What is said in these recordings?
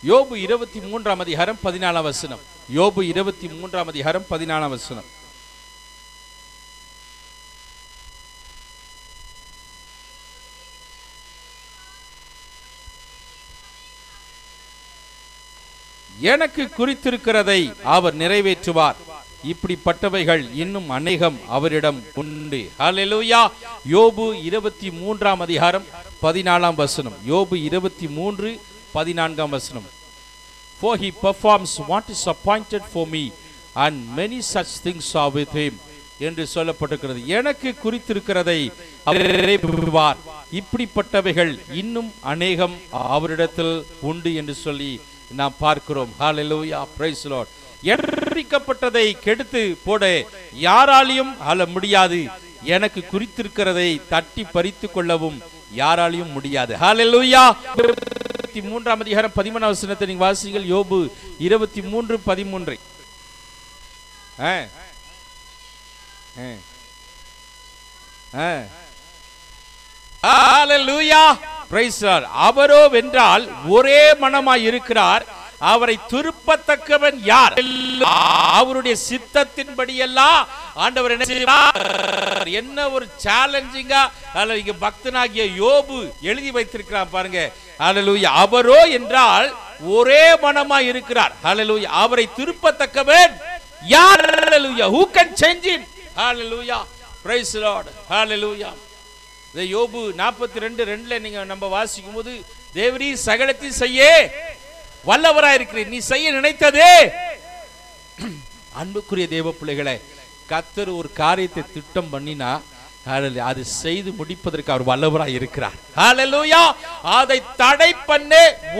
யோபு 23ஆம் அதிகாரம் 14ஆம் வசனம். யோபு 23ஆம் அதிகாரம் 14ஆம் வசனம். எனக்கு குறித்திருக்கிறதை அவர் நிறைவேற்றுவார், இப்படிப்பட்டவைகள் இன்னும் அநேகம் அவரிடம் உண்டு. ஹல்லேலூயா. யோபு 23ஆம் அதிகாரம் 14ஆம் வசனம். யோபு 23:14 வசனம். For he performs what is appointed for me, and many such things are with him என்று சொல்லப்பட்டிருக்கிறது. எனக்கு குறித்திருக்கிறதை அவர் நிறைவேற்றுவார், இப்படிப்பட்டவைகள் இன்னும் அநேகம் அவரிடத்தில் உண்டு என்று சொல்லி நாம் பார்க்கிறோம். ஹல்லேலூயா, பிரைஸ் தி லார்ட். எண்ணிக்கப்பட்டதை கெடுத்து போட யாராலையும் முடியாது, எனக்கு குறித்திருக்கிறதை தட்டி பறித்து கொள்ளவும் யாராலையும் முடியாது. ஹல்லேலூயா. 23ஆம் அதிகாரம் 13ஆம் வசனத்தை நீங்க வாசிங்கள். யோபு 23:13. ஹல்லேலூயா, பிரைஸ் தி லார்ட். அவரோ வென்றால் ஒரே மனமாய் இருக்கிறார், அவரை திருப்பத்தக்கவன் யார்? அவருடைய சித்தத்தின்படி எல்லாம் ஆண்டவர் என்ன செய்வார்? என்ன ஒரு சேலஞ்சிங்கா இங்க பக்தனாகிய யோபு எழுதி வைத்திருக்கிறான் பாருங்க. ஹல்லேலூயா. அவரோ என்றால் ஒரே மனமாய் இருக்கிறார். ஹல்லேலூயா. அவரை திருப்பத்தக்கவன் யார்? ஹல்லேலூயா. Who can change him? ஹல்லேலூயா, பிரைஸ் தி லார்ட். ஹல்லேலூயா. யோபு 42:2 நீங்க நம்ம வாசிக்கும் போது, தேவரீ சகலத்தையும் செய்ய வல்லவராய் இருக்கிறீர், நீ செய்ய நினைத்ததே. அன்புக்குரிய தேவ பிள்ளைகளே, கர்த்தர் ஒரு காரியத்தை திட்டம் பண்ணினா அது செய்து முடிப்பதற்கு அவர் வல்லவராய் இருக்கிறார். ஹல்லேலூயா. அதை தடை பண்ண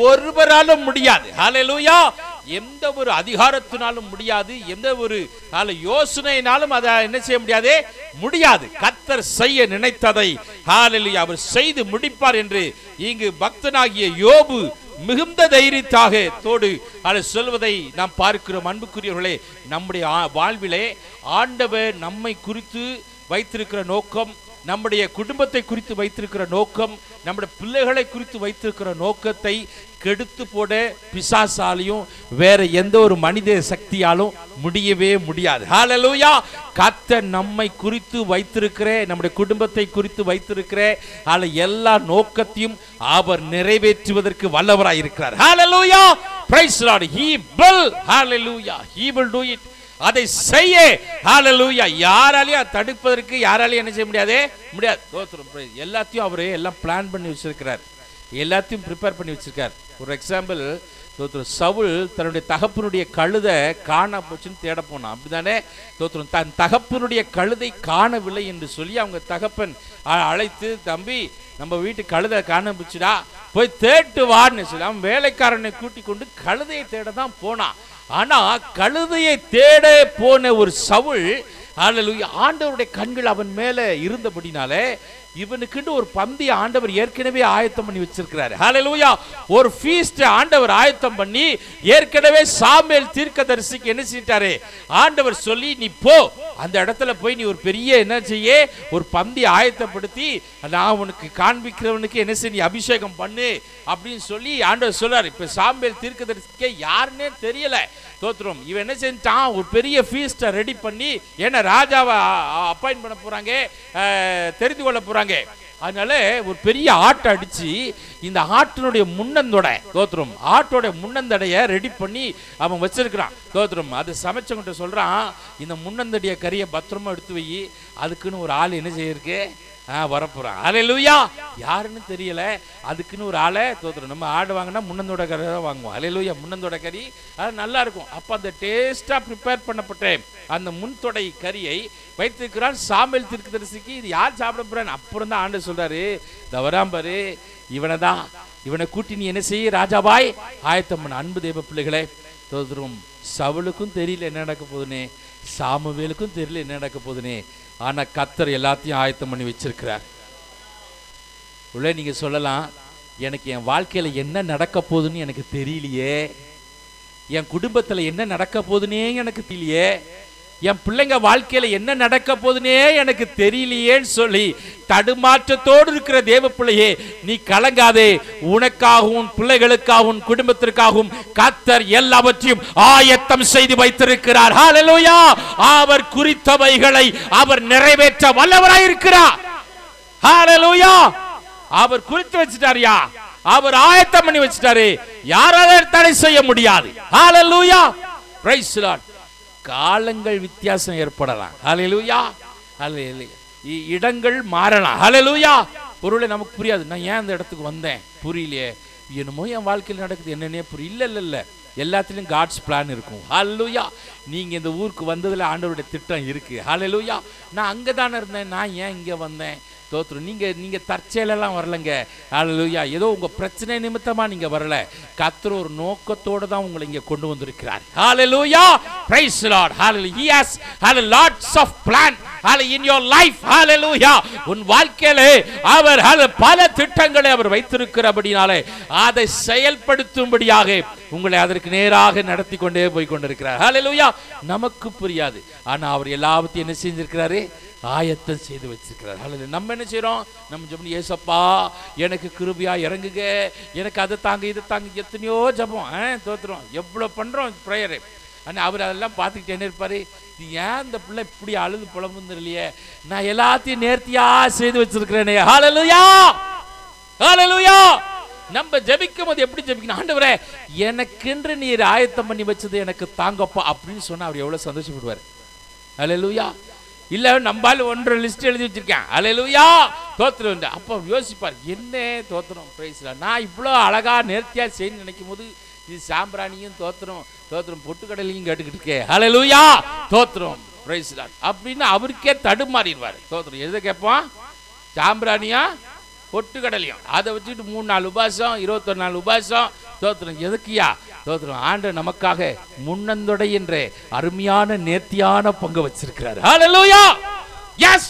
ஒருவராலும் முடியாது. ஹல்லேலூயா. எந்த ஒரு அதிகாரத்தினாலும் முடியாது, எந்த ஒரு யோசனையினாலும் அதை என்ன செய்ய முடியாது. கர்த்தர் செய்ய நினைத்ததை ஹல்லேலூயா அவர் செய்து முடிப்பார் என்று இங்கு பக்தனாகிய யோபு மிகுந்த தைரியத்தோடு அதை சொல்வதை நாம் பார்க்கிறோம். அன்புக்குரியவர்களே, நம்முடைய வாழ்விலே ஆண்டவர் நம்மை குறித்து வைத்திருக்கிற நோக்கம், நம்முடைய குடும்பத்தை குறித்து வைத்திருக்கிற நோக்கம், நம்முடைய பிள்ளைகளை குறித்து வைத்திருக்கிற நோக்கத்தை கெடுத்து போட பிசாசாலையும் வேற எந்த ஒரு மனித சக்தியாலும் முடியவே முடியாது. ஹல்லேலூயா. கர்த்தர் நம்மை குறித்து வைத்திருக்கிற, நம்முடைய குடும்பத்தை குறித்து வைத்திருக்கிற எல்லா நோக்கத்தையும் அவர் நிறைவேற்றுவதற்கு வல்லவராய் இருக்கிறார். ஹல்லேலூயா, praise the lord. He will, hallelujah, he will do it. அதை செய்ய ஹல்லேலூயா யாராலையும் தடுப்பதற்கு யாராலையும் என்ன செய்ய முடியாது. எல்லாத்தையும் அவரே எல்லாம் பிளான் பண்ணி வச்சிருக்கிறார், எல்லாத்தையும் ப்ரிப்பேர் பண்ணி வச்சிருக்கார். ஒரு எக்ஸாம்பிள், சவுல் தன்னுடைய தகப்பனுடைய கழுதை காண போச்சுன்னு தேட போனான், அப்படிதானே? தன் தகப்பனுடைய கழுதை காணவில்லை என்று சொல்லி அவங்க தகப்பன் அழைத்து, தம்பி நம்ம வீட்டு கழுதை காண போச்சுடா, போய் தேட்டு வான்னு சொல்லி அவன் வேலைக்காரனை கூட்டி கொண்டு கழுதையை தேட தான் போனான். ஆனா கழுதையை தேட போன ஒரு சவுல், ஹல்லேலூயா, ஆண்டவருடைய கண்கள் அவன் மேல இருந்தபடினாலே இவனுக்கு ஒரு பந்தி ஆண்டவர் ஏற்கனவே ஆயத்தம் பண்ணி வச்சிருக்கிறார். ஹல்லேலூயா. ஒரு ஃபீஸ்ட் ஆண்டவர் ஆயத்தம் பண்ணி ஏற்கனவே சாமுவேல் தீர்க்கதரிசிக்கு என்ன செஞ்சிட்டாரு, ஆண்டவர் சொல்லி, நீ போ அந்த இடத்துல போய் நீ ஒரு பெரிய என்ன செய்ய, ஒரு பந்தி ஆயத்தப்படுத்தி நான் உனக்கு காண்பிக்கிறவனுக்கு என்ன செய்ய, நீ அபிஷேகம் பண்ணு அப்படின்னு சொல்லி ஆண்டவர் சொல்றாரு. இப்ப சாமுவேல் தீர்க்கதரிசிக்கே யாருன்னே தெரியல. தோத்திரம் இவன் என்ன செஞ்சான், ஒரு பெரிய ஃபீஸ்ட ரெடி பண்ணி, ஏன்னா ராஜாவை அப்பாயிண்ட் பண்ண போறாங்க, தெரிந்து கொள்ள போறாங்க. அதனால ஒரு பெரிய ஆட்டை அடிச்சு இந்த ஆட்டினுடைய முன்னந்தொடை, தோத்திரம் ஆட்டோட முன்னந்தடைய ரெடி பண்ணி அவன் வச்சிருக்கிறான். தோத்திரம் அது சமைச்சவங்கிட்ட சொல்றான், இந்த முன்னந்தடைய கறியை பத்திரமா எடுத்து வை, அதுக்குன்னு ஒரு ஆள் என்ன செய்யிருக்கு வரப்போறான். ஹல்லேலூயா. யாருன்னு தெரியல, அதுக்குன்னு ஒரு ஆளை, தோத்திரம் நம்ம ஆடு வாங்கினா முன்னந்தோட கறி தான் வாங்குவோம். ஹல்லேலூயா. முன்னந்தோட கறி அது நல்லா இருக்கும். அப்ப அந்த டேஸ்டா ப்ரிப்பேர் பண்ணப்பட்ட அந்த முன்தொடை கறியை வைத்திருக்கிறான் சாமுவேல் தீர்க்கதரிசிக்கு. இது யார் சாப்பிட போறான்னு அப்புறம் தான் ஆண்டவர் சொல்றாரு, தவறாம்பாரு இவனை தான், இவனை கூட்டி நீ என்ன செய்ய, ராஜாவாய் ஆயத்தம் பண்ண. அன்பு தேவ பிள்ளைகளே, தோத்திரம் சவுலுக்கும் தெரியல என்ன நடக்க போகுதுனே, சாமுவேலுக்கும் தெரியல என்ன நடக்க போகுதுனே, ஆனா கர்த்தர் எல்லாத்தையும் ஆயத்தம் பண்ணி வச்சிருக்கிறார். உள்ள நீங்க சொல்லலாம், எனக்கு என் வாழ்க்கையில என்ன நடக்க போகுதுன்னு எனக்கு தெரியலையே, என் குடும்பத்துல என்ன நடக்க போகுதுன்னே எனக்கு தெரியலையே, என் பிள்ளைங்க வாழ்க்கையில என்ன நடக்க போதுனே எனக்கு தெரியலையேன்னு சொல்லி தடுமாற்றத்தோடு இருக்கிற தேவ பிள்ளையே, நீ கலங்காதே. உனக்காகவும் பிள்ளைகளுக்காகவும் குடும்பத்திற்காகவும் கர்த்தர் எல்லாவற்றையும் ஆயத்தம் செய்து வைத்திருக்கிறார். ஹல்லேலூயா. அவர் குறித்தவைகளை அவர் நிறைவேற்ற வல்லவராய் இருக்கிறார். ஹல்லேலூயா. அவர் குறித்து வச்சிட்டாரியா, அவர் ஆயத்தம் பண்ணி வச்சிட்டாரு. யாராலும் தடை செய்ய முடியாது. ஹல்லேலூயா. Praise the lord. காலங்கள் வித்தியாசம் ஏற்படலாம். ஹல்லேலூயா. ஹல்லேலூயா. இடங்கள் மாறலாம். ஹல்லேலூயா. பொருளை நமக்கு புரியாது. நான் ஏன் அந்த இடத்துக்கு வந்தேன் புரியலையே, என்னமோ என் வாழ்க்கையில் நடக்குது என்னன்னே புரியல. இல்ல எல்லாத்துலயும் காட்ஸ் பிளான் இருக்கும். ஹல்லேலூயா. நீங்க இந்த ஊருக்கு வந்ததுல ஆண்டவருடைய திட்டம் இருக்கு. ஹல்லேலூயா. நான் அங்கதானே இருந்தேன், நான் ஏன் இங்க வந்தேன்? தோத்திரம். நீங்க தற்செயலெல்லாம் வரலங்க. ஹல்லேலூயா. ஏதோ உங்க பிரச்சனை நிமித்தமா நீங்க வரல. கர்த்தர் ஒரு நோக்கத்தோட தான் உங்களை இங்க கொண்டு வந்திருக்கிறார். ஹல்லேலூயா. Praise the lord. ஹல்லேலூயா. He has had lots of plan in your life. ஹல்லேலூயா. உன் வாழ்க்கையிலே அவர் பல திட்டங்களை அவர் வைத்திருக்கிறபடினாலே அதை செயல்படுத்தும்படியாக உங்களை அதற்கு நேராக நடத்தி கொண்டே போய் கொண்டிருக்கிறார். ஹல்லேலூயா. நமக்கு புரியாது, ஆனா அவர் எல்லாவற்றையும் என்ன செஞ்சிருக்கிறாரு? ஆயத்தம் செய்து வச்சிருக்கிறார். ஹல்லேலூயா. நம்ம என்ன செய்றோம்? நம்ம ஜெபம், ஏசப்பா எனக்கு கிருபையா இறங்குங்க, எனக்கு அதை தாங்க இதை தாங்க, எத்தனையோ ஜெபம் தோத்துறோம், எவ்வளவு பண்றோம் பிரேயர். ஆனா அவர் அதெல்லாம் பார்த்துக்கிட்டு என்ன இருப்பாரு? ஏன் இந்த பிள்ளை இப்படி அழுது புலம்புன்னு இல்லையே, நான் எல்லாத்தையும் நேர்த்தியா செய்து வச்சிருக்கிறேனே. ஹல்லேலூயா. ஹல்லேலூயா. நம்ம ஜெபிக்கும் போது எப்படி ஜெபிக்கணும்? ஆண்டவரே எனக்கென்று நீர் ஆயத்தம் பண்ணி வச்சது எனக்கு தாங்கப்பா அப்படின்னு சொன்னா அவர் எவ்வளவு சந்தோஷப்படுவார். ஹல்லேலூயா. இல்ல நம்பால ஒன்றரை லிஸ்ட் எழுதி வச்சிருக்கேன். ஹல்லேலூயா. தோத்திரம். அப்போ யோசிப்பார், என்ன தோத்திரம் பிரைஸ் தி லார்ட், நான் இவ்வளோ அழகா நேர்த்தியா செய்யணும்னு நினைக்கும் போது இது சாம்பிராணியும் தோத்திரம் பொட்டுக்கடலையும் கேட்டுக்கிட்டு இருக்கே. ஹல்லேலூயா. தோத்திரம் பிரைஸ் தி லார்ட் அப்படின்னு அவருக்கே தடுமாறிடுவார். தோத்திரம். எதை கேட்பான்? சாம்பிராணியா பொட்டுக்கடலையும். அதை வச்சுட்டு 3-4 உபாசம், 21 உபாசம். தோத்திரம். எதுக்குயா? தோத்திரம். ஆண்டவர் நமக்காக முன்னந்தொடை என்ற அருமையான நேர்த்தியான பங்கு வச்சிருக்கிறார். ஹல்லேலூயா. Yes,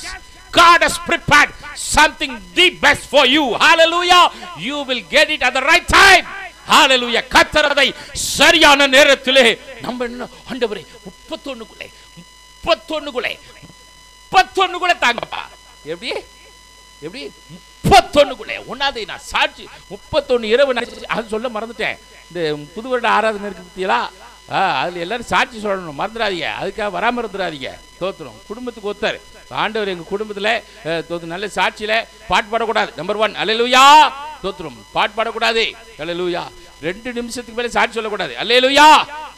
God has prepared something the best for you. Hallelujah. You will get it at the right time. Hallelujah. கர்த்தர் அதை சரியான நேரத்திலே நம்ம என்ன ஆண்டவரே 31 தாங்கப்பா. எப்படி 31 ஒன்னாவது நான் சாட்சி 31 இரவு அது சொல்ல மறந்துட்டேன். இந்த புது வருட ஆராதனை இருக்கு பத்தியா, அதுல எல்லாரும் சாட்சி சொல்லணும், மறந்துடாதீங்க. அதுக்காக வராம இருந்துடாதீங்க. தோத்திரம். குடும்பத்துக்கு ஒருத்தர் ஆண்டவர் எங்க குடும்பத்துல நல்ல சாட்சியில பாட்டு பாடக்கூடாது. நம்பர் 1. அல்லேலூயா. தோத்திரம். பாட்டு பாடக்கூடாது. அல்லேலூயா. 2 நிமிஷத்துக்கு மேல சாட்சி சொல்லக்கூடாது. அல்லேலூயா.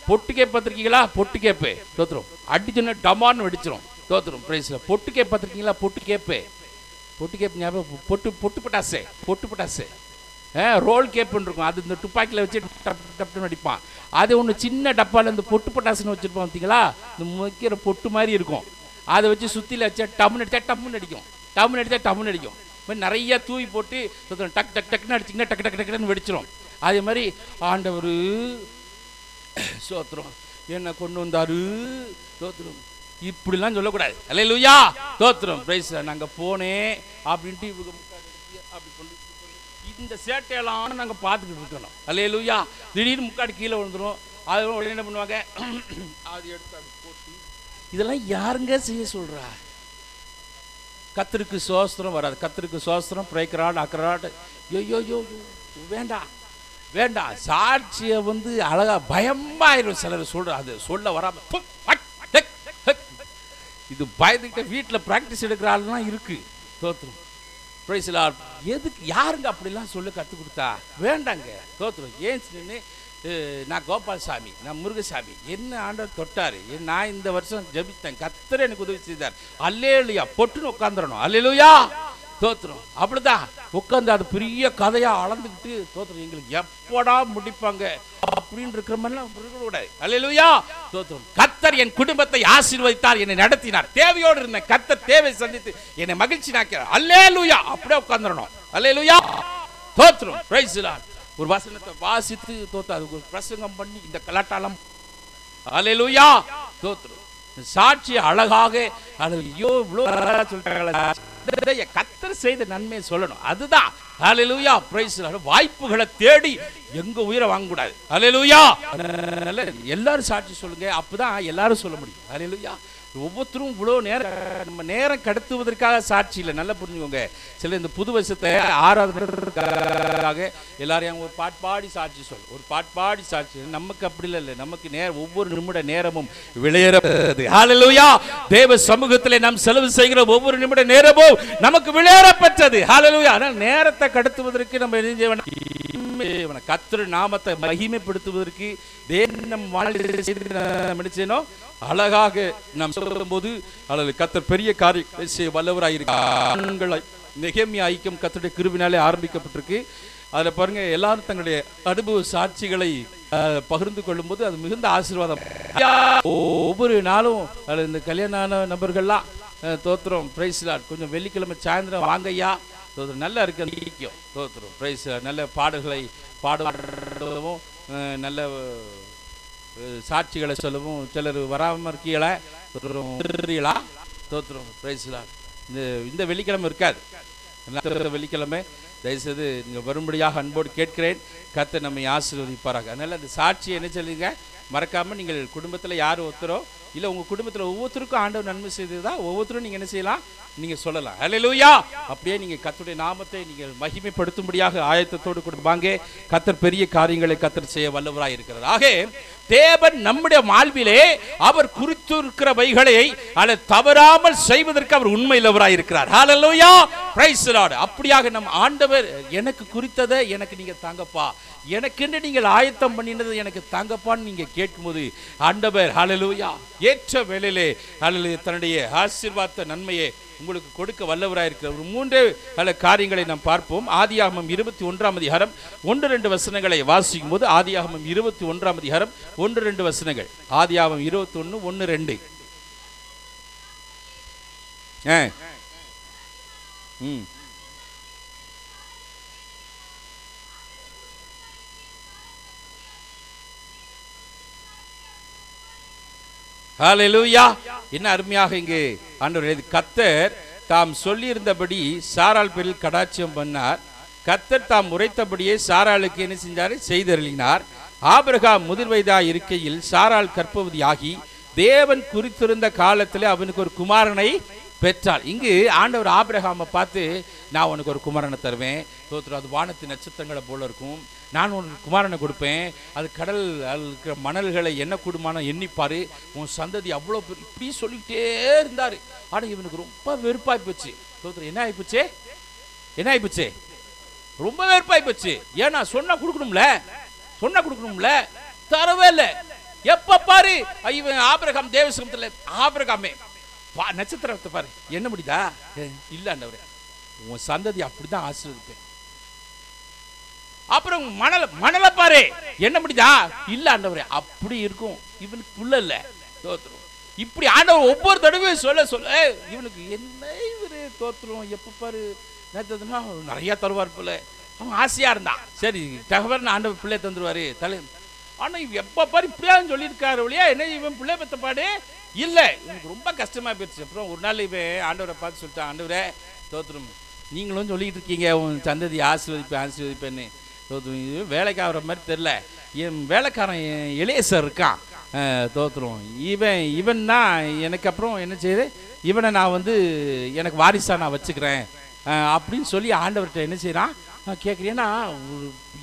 பொட்டு கேப் பார்த்திருக்கீங்களா? பொட்டு கேப்பு. தோத்திரம். அடிச்சுன்னா டமான்னு வெடிச்சிரும். தோத்திரம். பிரைஸ்ல பொட்டு கேப் பார்த்திருக்கீங்களா? பொட்டு கேப்பு ஞாபகம். பொட்டு பட்டாசு ரோல் கேப்புன்னு இருக்கும். அது இந்த துப்பாக்கியில் வச்சு டப்னு அடிப்பான். அது ஒன்று சின்ன டப்பாவில் இந்த பொட்டு பட்டாசுன்னு வச்சுருப்பான் பார்த்தீங்களா? இந்த முக்கிற பொட்டு மாதிரி இருக்கும். அதை வச்சு சுற்றில வச்சா டம்னு அடிக்கும். டம்னு அடிக்கும். நிறைய தூவி போட்டு டக் டக் டக்குன்னு அடிச்சிங்கன்னா டக்கு டக்கு டக்குன்னு வெடிச்சிடும். அதே மாதிரி ஆண்டவர் சோத்திரம் என்ன கொண்டு வந்தாரு. தோத்திரம். இப்படிலாம் சொல்லக்கூடாது. அல்லேலூயா. தோத்திரம். பிரைஸ். நாங்கள் போனேன் அப்படின்ட்டு அப்படி கொண்டு இந்த சேட்டையெல்லாம் நாங்கள் பார்த்துக்கிட்டு இருக்கணும். அல்லேலூயா. திடீர்னு முக்காடு கீழே விழுந்துடும். அது உடனே என்ன பண்ணுவாங்க? அது எடுத்து அது போட்டு இதெல்லாம் யாருங்க செய்ய சொல்றா? கர்த்தருக்கு சோஸ்திரம் வராது. கர்த்தருக்கு சோஸ்திரம் பிரைக்கராட் அக்கராட் யோ வேண்டாம். சாட்சியை அழகா பயமாயிரும். சிலர் சொல்ற அது சொல்ல வராம இது பயந்துக்கிட்ட வீட்டில் பிராக்டிஸ் எடுக்கிற ஆளுலாம் இருக்கு. தோத்திரம். Praise the Lord. எதுக்கு யாருங்க அப்படிலாம் சொல்ல கற்றுக் கொடுத்தா? வேண்டாங்க. தோத்திரம். ஏன் நான் கோபால்சாமி, நான் முருகசாமி, என்ன ஆண்டவர் தொட்டாரு. நான் இந்த வருஷம் ஜெபித்தேன், கர்த்தர் எனக்கு உதவி செய்தார். அல்லேலூயா. பொட்டுன்னு உட்காந்துடணும். அல்லேலூயா. தோத்திரம். அப்படிதான் உட்காந்து அது பெரிய கதையா அளந்துக்கிட்டு தோத்திரம் எங்களுக்கு எப்படா முடிப்பாங்க அப்படின்னு இருக்கிற மாதிரிலாம் கூடாது. அல்லேலூயா. தோத்திரம். கர்த்தர் என் குடும்பத்தை ஆசீர்வதித்தார், என்னை நடத்தினார். தேவையோடு இருந்த கர்த்தர் தேவை சந்தித்து என்னை மகிழ்ச்சி நாக்கிறார். அல்லேலூயா. அப்படியே உட்காந்துடணும். அல்லேலூயா. தோத்திரம். Praise the Lord. ஒரு வசனத்தை வாசித்து தோத்திரம் அதுக்கு ஒரு பிரசங்கம் பண்ணி இந்த கலாட்டாலம். அல்லேலூயா. தோத்திரம். சாட்சி அழகாக கர்த்தர் செய்த நன்மையை சொல்லணும். அதுதான் ஹல்லேலூயா. Praise the Lord. வாய்ப்புகளை தேடி எங்க உயிரை வாங்க கூடாது. ஹல்லேலூயா. எல்லாரும் சாட்சி சொல்லுங்க, அப்பதான் எல்லாரும் சொல்ல முடியும். ஹல்லேலூயா. ஒவ்வொருத்தரும் இவ்வளோ நேரம் நம்ம நேரம் கடத்துவதற்காக சாட்சி இல்லை. நல்லா புரிஞ்சுக்கோங்க. சில இந்த புது வருஷத்தை ஆராதனைக்காக எல்லாரையும் ஒரு பாட்பாடி சாட்சி ஒரு பாட்பாடி சாட்சி. நமக்கு அப்படி இல்லை. நமக்கு ஒவ்வொரு நிமிட நேரமும் விளையேறது. ஹல்லேலூயா. தேவ சமூகத்திலே நாம் செலவு செய்கிற ஒவ்வொரு நிமிட நேரமும் நமக்கு விளையேறப்பட்டது. ஹல்லேலூயா. ஆனால் நேரத்தை கடத்துவதற்கு நம்ம என்ன செய்யணும்? கர்த்தர் நாமத்தை மகிமைப்படுத்துவதற்கு நம் வாழ்க்கையினோ அழகாக நாம் சொல்லும் போது அல்லது கர்த்தர் பெரிய காரியம் செய்ய வல்லவராயிருக்கிறார். நெகேமியா ஐக்கியம் கர்த்தருடைய கிருபையினாலே ஆரம்பிக்கப்பட்டிருக்கு. அதில் பாருங்க, எல்லாரும் தங்களுடைய அனுபவ சாட்சிகளை பகிர்ந்து கொள்ளும் போது அது மிகுந்த ஆசீர்வாதம். ஒவ்வொரு நாளும் அது இந்த கல்யாண நபர்கள்லாம் தோத்திரம் பிரைஸ் லார்ட், கொஞ்சம் வெள்ளிக்கிழமை சாயந்தரம் வாங்கய்யா தோத்திரம், நல்லா இருக்கு தோத்திரம் பிரைஸ் லார்ட், நல்ல பாடல்களை பாடவும் நல்ல சாட்சிகளை சொல்லவும். சிலர் வராமல் இருக்கீங்களா தோத்திரம் பிரைஸ் லார்ட். இந்த வெள்ளிக்கிழமை இருக்காது. வெள்ளிக்கிழமை தயவுசெய்து நீங்கள் வரும்படியாக அன்போடு கேட்கிறேன். கர்த்தர் நம்மை ஆசீர்வதிப்பாராக. அதனால் அந்த சாட்சியை என்ன சொல்லுங்க மறக்காமல், நீங்கள் குடும்பத்தில் யார் ஒருத்தரோ இல்லை உங்கள் குடும்பத்தில் ஒவ்வொருத்தருக்கும் ஆண்டவர் நன்மை செய்ததா ஒவ்வொருத்தரும் நீங்கள் என்ன செய்யலாம், நீங்கள் சொல்லலாம். ஹல்லேலூயா. அப்படியே நீங்கள் கர்த்தருடைய நாமத்தை நீங்கள் மகிமைப்படுத்தும்படியாக ஆயத்தத்தோடு கொடுப்பாங்க. கர்த்தர் பெரிய காரியங்களை கர்த்தர் செய்ய வல்லவராய் இருக்கிறது. ஆக தேவன் நம்முடைய வாழ்விலே அவர் குறித்திருக்கிறவைகளை அதை தவறாமல் செய்வதற்கு அவர் உண்மையுள்ளவராய் இருக்கிறார். ஹல்லேலூயா. Praise the lord. அப்படியாக நம் ஆண்டவர் எனக்கு குறித்ததை எனக்கு நீங்க தாங்கப்பா, எனக்கென்று நீங்கள் ஆயத்தம் பண்ணினது எனக்கு தாங்கப்பான்னு நீங்க கேட்கும்போது ஆண்டவர் ஹல்லேலூயா ஏற்ற வேளையிலே ஹல்லேலூயா தன்னுடைய ஆசீர்வாத நன்மையை உங்களுக்கு கொடுக்க வல்லவராயிருக்கிற ஒரு 3 காரியங்களை நாம் பார்ப்போம். ஆதியாகமம் 21ஆம் அதிகாரம் 1-2 வசனங்களை வாசிக்கும் போது, ஆதியாகமம் 21ஆம் அதிகாரம் 1-2 வசனங்கள். ஆதியாகமம் 21 1-2. ஹல்லேலூயா. என்ன அருமையாக இங்கே ஆண்டவர் கர்த்தர் தாம் சொல்லியிருந்தபடி சாராள் பேரில் கடாட்சியம் பண்ணார். கர்த்தர் தாம் உரைத்தபடியே சாராளுக்கு என்ன செஞ்சார், செய்தருளினார். ஆபிரகாம் முதிர் வயதாய் இருக்கையில் சாராள் கர்ப்பவதியாகி தேவன் குறித்திருந்த காலத்தில் அவனுக்கு ஒரு குமாரனை பெற்றாள். இங்கு ஆண்டவர் ஆபிரகாமை பார்த்து, நான் உனக்கு ஒரு குமாரனை தருவேன், அது வானத்து நட்சத்திரங்களை போல இருக்கும், நான் உனக்கு குமாரனை கொடுப்பேன், அது கடல் இருக்கிற மணல்களை என்ன கூடுமான எண்ணிப்பாரு, உன் சந்ததி அவ்வளோ இப்படி சொல்லிக்கிட்டே இருந்தார். ஆனால் இவனுக்கு ரொம்ப வெறுப்பாய் போச்சு. என்ன ஆயிப்போச்சு, என்ன ஆயிப்போச்சு, ரொம்ப வெறுப்பாய் போச்சு. ஏன்னா சொன்னா கொடுக்கணும்ல, தரவே இல்லை. எப்ப பாரு இவன் ஆபிரகாம் தேவசமத்துல ஆபிரகாமே நட்சத்திரத்தை பாரு, என்ன முடியுதா, இல்ல ஆண்டவரே உன் சந்ததி அப்படிதான் ஆசீர்வதிப்பேன். அப்புறம் மணலை பாரு, என்ன முடியுதா, இல்ல ஆண்டவரே அப்படி இருக்கும். இவனுக்கு புள்ள இல்ல. தோத்துரும். இப்படி ஆண்டவர் ஒவ்வொரு தடவையும் சொல்ல இவனுக்கு என்ன இவரு தோத்துரும், எப்ப பாரு நிறைய தருவார் போல. அவன் ஆசையா இருந்தான். சரி தகவல் ஆண்டவர் பிள்ளை தந்துருவாரு தலை. ஆனா இவன் எப்ப பாரு இப்படியான்னு சொல்லியிருக்காரு ஒழியா, என்ன இவன் பிள்ளை பெற்ற பாடு இல்லை. இவனுக்கு ரொம்ப கஷ்டமா போயிடுச்சு. அப்புறம் ஒரு நாள் இவன் ஆண்டவரை பார்த்து சொல்லிட்டான், ஆண்டவரே தோத்துரும், நீங்களும் சொல்லிக்கிட்டு இருக்கீங்க உன் சந்ததி ஆசீர்வதிப்பேன்னு. தோத்துரும் வேலைக்கு ஆகிற மாதிரி தெரில. என் வேலைக்காரன் எலேசர் இருக்கான் தோத்துரும், இவன் தான் எனக்கு அப்புறம் என்ன செய்யுது, இவனை நான் எனக்கு வாரிசாக நான் வச்சுக்கிறேன் அப்படின்னு சொல்லி ஆண்டவர்கிட்ட என்ன செய்கிறான் கேட்குறேன்னா,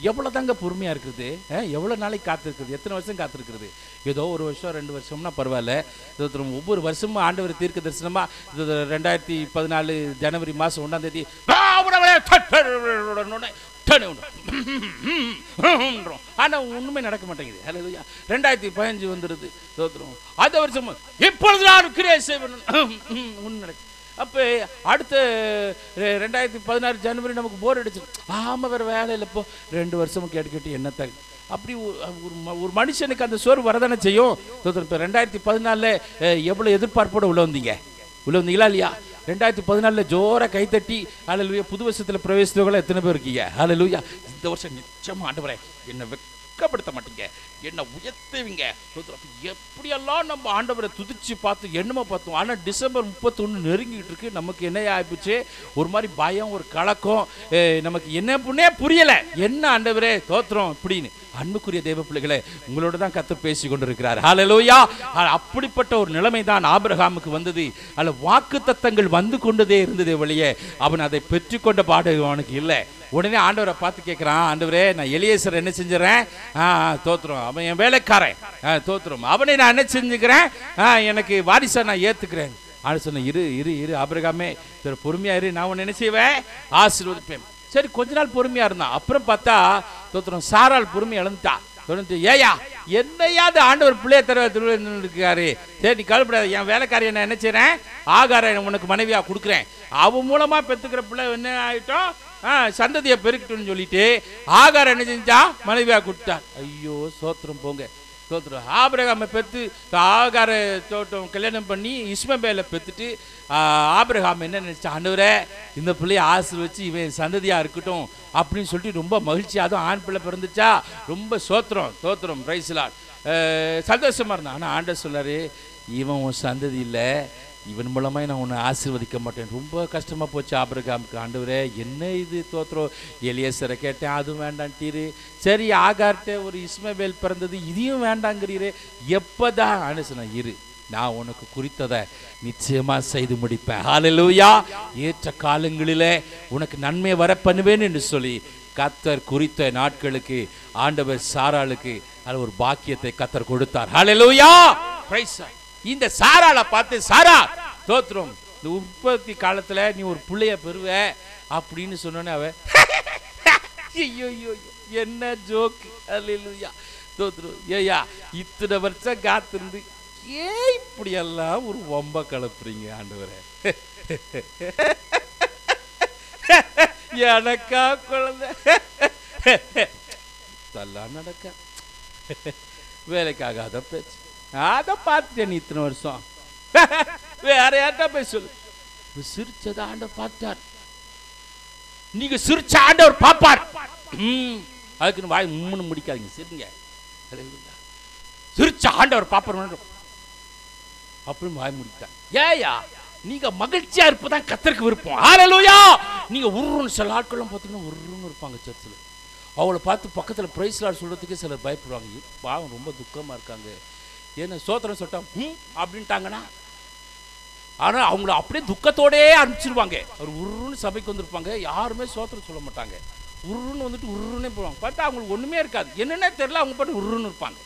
எவ்வளோ தாங்க பொறுமையாக இருக்குது, எவ்வளோ நாளைக்கு காத்திருக்குது, எத்தனை வருஷம் காத்திருக்குது. ஏதோ 1 வருஷம் 2 வருஷம்னா பரவாயில்ல. ஒவ்வொரு வருஷமும் ஆண்டவர் தீர்க்க தரிசனமாக 2014 ஜனவரி மாதம் 1ஆம் தேதி ஆனா ஒண்ணுமே நடக்க மாட்டேங்குது. 2015 வந்துருது. அந்த வருஷம் இப்பொழுது நான் கிரியை செய்வேன் ஒண்ணு நடக்குது. அப்ப அடுத்த 2016 ஜனவரி நமக்கு போர் அடிச்சு, ஆமா வேற வேலை இல்லை, இப்போ 2 வருஷமும் கேட்டு என்னத்த அப்படி ஒரு மனுஷனுக்கு அந்த சோறு வரதானே செய்யும். இப்போ 2014 எவ்வளவு எதிர்பார்ப்போட உள்ள வந்தீங்களா இல்லையா? 2014 ஜோர கைத்தட்டி ஹல்லேலூயா புது வருஷத்துல பிரவேசித்தவங்கள எத்தனை பேர் இருக்கீங்க? ஹல்லேலூயா. இந்த வருஷம் நிச்சயமா ஆண்டவரே என்ன வெட்கப்படுத்த மாட்டீங்க, என்ன உயர்த்துவீங்க. எப்படியெல்லாம் நம்ம ஆண்டவரை துதிச்சு பார்த்து என்னமோ பார்த்தோம். ஆனால் டிசம்பர் 31 நெருங்கிட்டு இருக்கு. நமக்கு என்ன ஆயிடுச்சு, ஒரு மாதிரி பயம், ஒரு கலக்கம், நமக்கு என்ன புண்ணே புரியலை. என்ன ஆண்டவரே தோத்திரம் இப்படின்னு. அன்புக்குரிய தேவ பிள்ளைகளே, உங்களோட தான் கர்த்தர் பேசி கொண்டிருக்கிறார். ஹல்லேலூயா. அப்படிப்பட்ட ஒரு நிலைமை தான் ஆபிரகாமுக்கு வந்தது. அதில் வாக்குத்தத்தங்கள் வந்து கொண்டதே இருந்ததே வழியே அவன் அதை பெற்றுக்கொண்ட பாடு அவனுக்கு இல்லை. உடனே ஆண்டவரை பார்த்து கேட்குறான், ஆண்டவரே நான் எலியேசர் என்ன செஞ்சிடறேன், தோத்துறோம், அவன் என் வேலைக்காரன், தோத்துறோம், அவனை நான் என்ன செஞ்சுக்கிறேன், எனக்கு வாரிசை நான் ஏற்றுக்கிறேன். ஆண்டு சொன்ன, இரு இரு இரு ஆபிரகாமே, சரி பொறுமையா இரு, நான் உன்னை என்ன செய்வேன், ஆசீர்வதிப்பேன். சரி கொஞ்ச நாள் பொறுமையா இருந்தான். அப்புறம் பார்த்தா தோத்துறோம், சாரால் பொறுமை இழந்துட்டா. ஏயா என்னையாவது ஆண்டவர் பிள்ளைய இருக்காரு, சரி நீ கவலைப்படாத, என் வேலைக்காரி நான் என்ன செய்யறேன், ஆகார உனக்கு மனைவியா கொடுக்குறேன், அவன் மூலமா பெற்றுக்கிற பிள்ளை என்ன ஆயிட்டோம், சந்ததியை பெருக்கட்டும்னு சொல்லிட்டு ஆகார என்ன செஞ்சா மனைவியா கொடுத்தார். ஐயோ சோத்திரம் போங்க, சோத்திரம். ஆபிரகாமை பெற்று ஆகார தோட்டம் கல்யாணம் பண்ணி இஸ்மவேலை பெற்றுட்டு ஆபிரகாம் என்ன நினைச்சா, ஆண்டவரே இந்த பிள்ளைய ஆசீர்வதிச்சு இவன் சந்ததியா இருக்கட்டும் அப்படின்னு சொல்லிட்டு ரொம்ப மகிழ்ச்சி. அதுவும் ஆண் பிள்ளை பிறந்துச்சா, ரொம்ப சோத்திரம் தோத்திரம், பிரைஸ் லார்ட், சந்தோஷமா இருந்தான். ஆனால் ஆண்டவர் சொல்லாரு, இவன் உன் சந்ததி இல்லை, இவன் மூலமாக நான் உன்னை ஆசீர்வதிக்க மாட்டேன். ரொம்ப கஷ்டமாக போச்சு ஆபிரகாமுக்கு. ஆண்டவரே என்ன இது தோத்திரம், எலியேசரை கேட்டேன் அதுவும் வேண்டான்ட்டீரு, சரி ஆகார்ட்ட ஒரு இஸ்மவேல் பிறந்தது இதையும் வேண்டாங்கிறீரே, எப்போதான் ஆண்டு சொன்ன, இரு நான் உனக்கு குறித்ததை நிச்சயமா செய்து முடிப்பேன். ஹல்லேலூயா. ஏற்ற காலங்களிலே உனக்கு நன்மை வர பண்ணுவேன் என்று சொல்லி கர்த்தர் குறித்த நாட்களுக்கு ஆண்டவர் சாராளுக்கு அது ஒரு பாக்கியத்தை கர்த்தர் கொடுத்தார். ஹல்லேலூயா. பிரைஸ். இந்த சாராளை பார்த்து, சாரா தோத்திரம், இந்த உற்பத்தி காலத்துல நீ ஒரு பிள்ளைய பெறுவ அப்படின்னு சொன்னோன்னே அவ ஐயோ என்ன ஜோக்கு. ஹல்லேலூயா. தோத்திரம். ஏயா இத்தனை வருஷம் காத்திருந்து இப்படியெல்லாம் ஒரு வம்ப கலப்புறீங்க ஆண்டவரே, எனக்கா குழந்தை இதெல்லாம் நடக்க வேலைக்காகாத பேச்சு, அதை பார்த்துட்டேன் நீ இத்தனை வருஷம், வேற யார்ட்டா போய் சொல்லு. சிரிச்சத ஆண்டவர் பார்த்தார். நீங்க சிரிச்ச ஆண்டவர் பார்ப்பார். அதுக்குன்னு வாய் முன்னு முடிக்காதீங்க, சரிங்க. சிரிச்ச ஆண்டவர் பார்ப்பார் அப்படின்னு வாய் முடித்தார். ஏயா நீங்க மகிழ்ச்சியா இருப்பதான் கர்த்தருக்கு விருப்பம். ஹல்லேலூயா. நீங்க உருன்னு சில ஆட்களும் பார்த்தீங்கன்னா உருன்னு இருப்பாங்க சர்ச்சில். அவளை பார்த்து பக்கத்தில் பிரைஸ் லார்ட் சொல்றதுக்கே சிலர் பயப்படுவாங்க. பாவம் ரொம்ப துக்கமா இருக்காங்க, ஏன்னா சோத்திரம் சொல்லிட்டா அப்படின்ட்டாங்கன்னா, ஆனால் அவங்கள அப்படியே துக்கத்தோடே அனுப்பிச்சிருவாங்க. அவர் உருன்னு சபைக்கு வந்திருப்பாங்க, யாருமே சோத்திரம் சொல்ல மாட்டாங்க, உருன்னு வந்துட்டு உருன்னே போவாங்க. பார்த்தா அவங்களுக்கு ஒன்றுமே இருக்காது, என்னென்ன தெரியல, அவங்க பாட்டு உருன்னு இருப்பாங்க.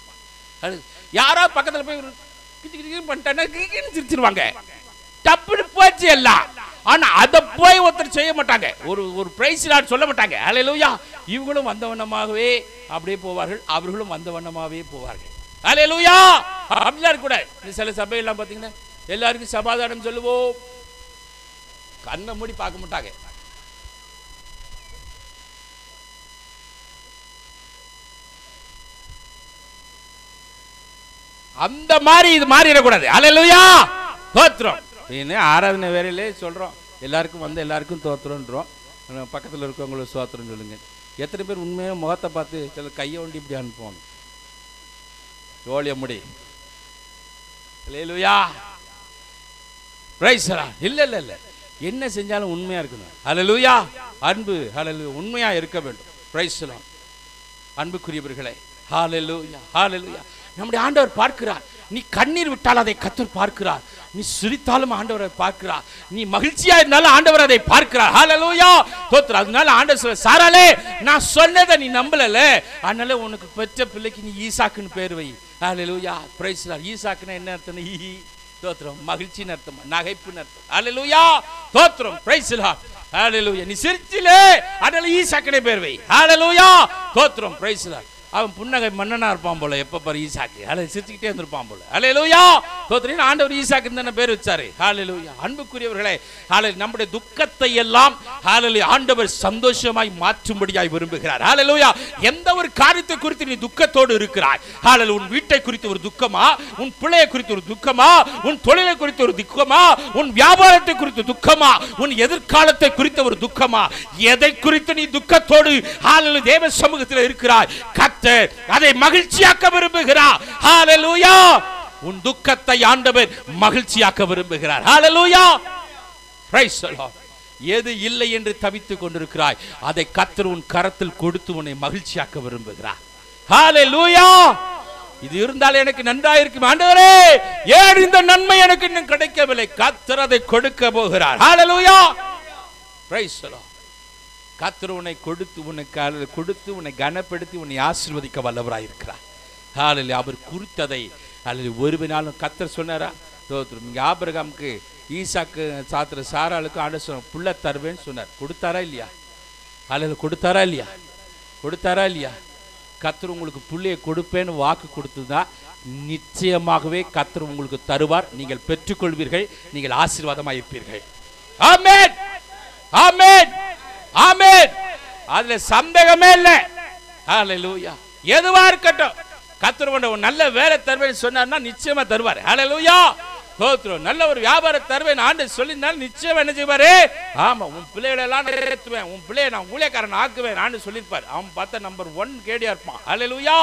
அது யாராவது பக்கத்தில் போய் பண்ணிட்டாங்கன்னா சிரிச்சிருவாங்க, தப்புன்னு போச்சு எல்லாம். ஆனா அதை போய் ஒருத்தர் செய்ய மாட்டாங்க, ஒரு பிரைஸ் லார்ட் சொல்ல மாட்டாங்க. ஹல்லேலூயா. இவங்களும் வந்த வண்ணமாகவே அப்படியே போவார்கள், அவர்களும் வந்த வண்ணமாகவே போவார்கள். ஹல்லேலூயா. அப்படிலாம் கூட சில சபையெல்லாம் பார்த்தீங்கன்னா எல்லாருக்கும் சமாதானம் சொல்லுவோம், கண்ணை மூடி பார்க்க மாட்டாங்க. அந்த மாதிரி இது மாறிடக்கூடாது. ஹல்லேலூயா. தோத்திரம். ஆராதனை வேலையிலே சொல்றோம், எல்லாருக்கும் வந்து எல்லாருக்கும் தோத்திரன்றோம், பக்கத்தில் இருக்கவங்களுக்கு சோத்திரம் சொல்லுங்க. எத்தனை பேர் உண்மையாக முகத்தை பார்த்து சில கையை ஒண்டி இப்படி அனுப்புவாங்க, ஜோலிய முடி. ஹல்லேலூயா. Praise lord. இல்ல இல்ல இல்ல, என்ன செஞ்சாலும் உண்மையா இருக்கணும். ஹல்லேலூயா. அன்பு, ஹல்லேலூயா, உண்மையா இருக்க வேண்டும். Praise Lord. அன்புக்குரியவர்களே, ஹல்லேலூயா ஹல்லேலூயா. நம்முடைய ஆண்டவர் பார்க்கிறார். நீ கண்ணீர் விட்டால் அதை கர்த்தர் பார்க்கிறார், நீ சிரித்தாலும் ஆண்டவரை பார்க்கிறார், நீ மகிழ்ச்சியா இருந்தாலும் ஆண்டவர் அதை பார்க்கிறார். ஹல்லேலூயா. தோத்திரம். அதனால ஆண்டவர் சொல்ற, சாராளே நான் சொன்னதை நீ நம்பலல, அதனால உனக்கு பெற்ற பிள்ளைக்கு நீ ஈசாக்குன்னு பேர் வை. ஹல்லேலூயா. Praise Lord. ஈசாக்குன்னா என்ன அர்த்தம்? தோத்திரம், மகிழ்ச்சின்னு அர்த்தம், நகைப்புன்னு அர்த்தம். ஹல்லேலூயா. தோத்திரம். Praise lord. ஹல்லேலூயா. நீ சிரிச்சிலே, அதனால ஈசாக்குனே பேர் வை. ஹல்லேலூயா. தோத்திரம். Praise lord. அவன் புன்னகை மன்னனா இருப்பான் போல, எப்ப பாரு ஈசாக்கு, அதை சிரிச்சுக்கிட்டே இருந்திருப்பான் போல. ஹல்லேலூயா. ஸ்தோத்திரம். ஆண்டவர் ஈசாக்கு தான பேர் வச்சாரு. ஹalleluya. அன்புக்குரியவர்களே, ஹalleluya, நம்முடைய துக்கத்தை எல்லாம் ஹalleluya ஆண்டவர் சந்தோஷமாய் மாற்றும்படியாய் விரும்புகிறார். ஹalleluya. எந்த ஒரு காரியத்தை குறித்து நீ துக்கத்தோடு இருக்கிறாய், ஹalleluya, உன் வீட்டை குறித்து ஒரு துக்கமா, உன் பிள்ளையை குறித்து ஒரு துக்கமா, உன் தொழிலை குறித்து ஒரு துக்கமா, உன் வியாபாரத்தை குறித்து துக்கமா, உன் எதிர்காலத்தை குறித்த ஒரு துக்கமா, எதை குறித்து நீ துக்கத்தோடு ஹalleluya தேவ சமூகத்தில் இருக்கிறாய், கர்த்தர் அதை மகிழ்ச்சியாக்க விரும்புகிறார். ஹalleluya. உன் துக்கத்தை ஆண்டவர் மகிழ்ச்சியாக்க விரும்புகிறார். ஹalleluya. praise the Lord. எது இல்லை என்று தவித்துக் கொண்டிருக்கிறாய், அதை கர்த்தர் உன் கரத்தில் கொடுத்து உன்னை மகிழ்ச்சியாக்க விரும்புகிறார். ஹalleluya. இது இருந்தால் எனக்கு நன்றாயிருக்கும் ஆண்டவரே, ஏன் இந்த நன்மை எனக்கு இன்னும் கிடைக்கவில்லை? கர்த்தர் அதை கொடுக்க போகிறார். ஹalleluya. praise the Lord. கர்த்தர் உன்னை கொடுத்து உன்னை கனப்படுத்தி உன்னை ஆசீர்வதிக்க வல்லவராய் இருக்கிறார். ஹalleluya. அவர் குறித்ததை அல்லது ஒருவனாலும் கர்த்தர் சொன்னாரா? ஸ்தோத்திரம். இங்க ஆபிரகாமுக்கு ஈசாக்கு சாத்திர சாராளுக்கு ஆண்டவர் சொன்னார், புள்ள தருவேன்னு சொன்னார். கொடுத்தாரா இல்லையா? ஹalleluya. கொடுத்தாரா இல்லையா? கொடுத்தாரா இல்லையா? கர்த்தர் உங்களுக்கு புள்ளையை கொடுப்பேன்னு வாக்கு கொடுத்ததா, நிச்சயமாகவே கர்த்தர் உங்களுக்கு தருவார். நீங்கள் பெற்றுக்கொள்வீர்கள், நீங்கள் ஆசீர்வாதமாக இருப்பீர்கள். ஆமென், ஆமென், ஆமென். அதுல சந்தேகமே இல்லை. ஹalleluya. எதுவா இருக்கட்டும், கர்த்தர் ஒரு நல்ல வேலை தருவேன்னு சொன்னார்னா நிச்சயமா தருவார். ஹalleluya. ஸ்தோத்திரம். நல்ல ஒரு வியாபாரம் தருவேன் ஆண்டவர் சொல்லியிருந்தாலும் நிச்சயமா என்ன செய்வாரு? ஆமா, உன் பிள்ளைகளை எல்லாம் நிறைவேற்றுவேன், உன் பிள்ளையை நான் ஊழியக்காரன் ஆக்குவேன் ஆண்டு சொல்லியிருப்பார். அவன் பார்த்தா நம்பர் 1 கேடியா இருப்பான். ஹalleluya.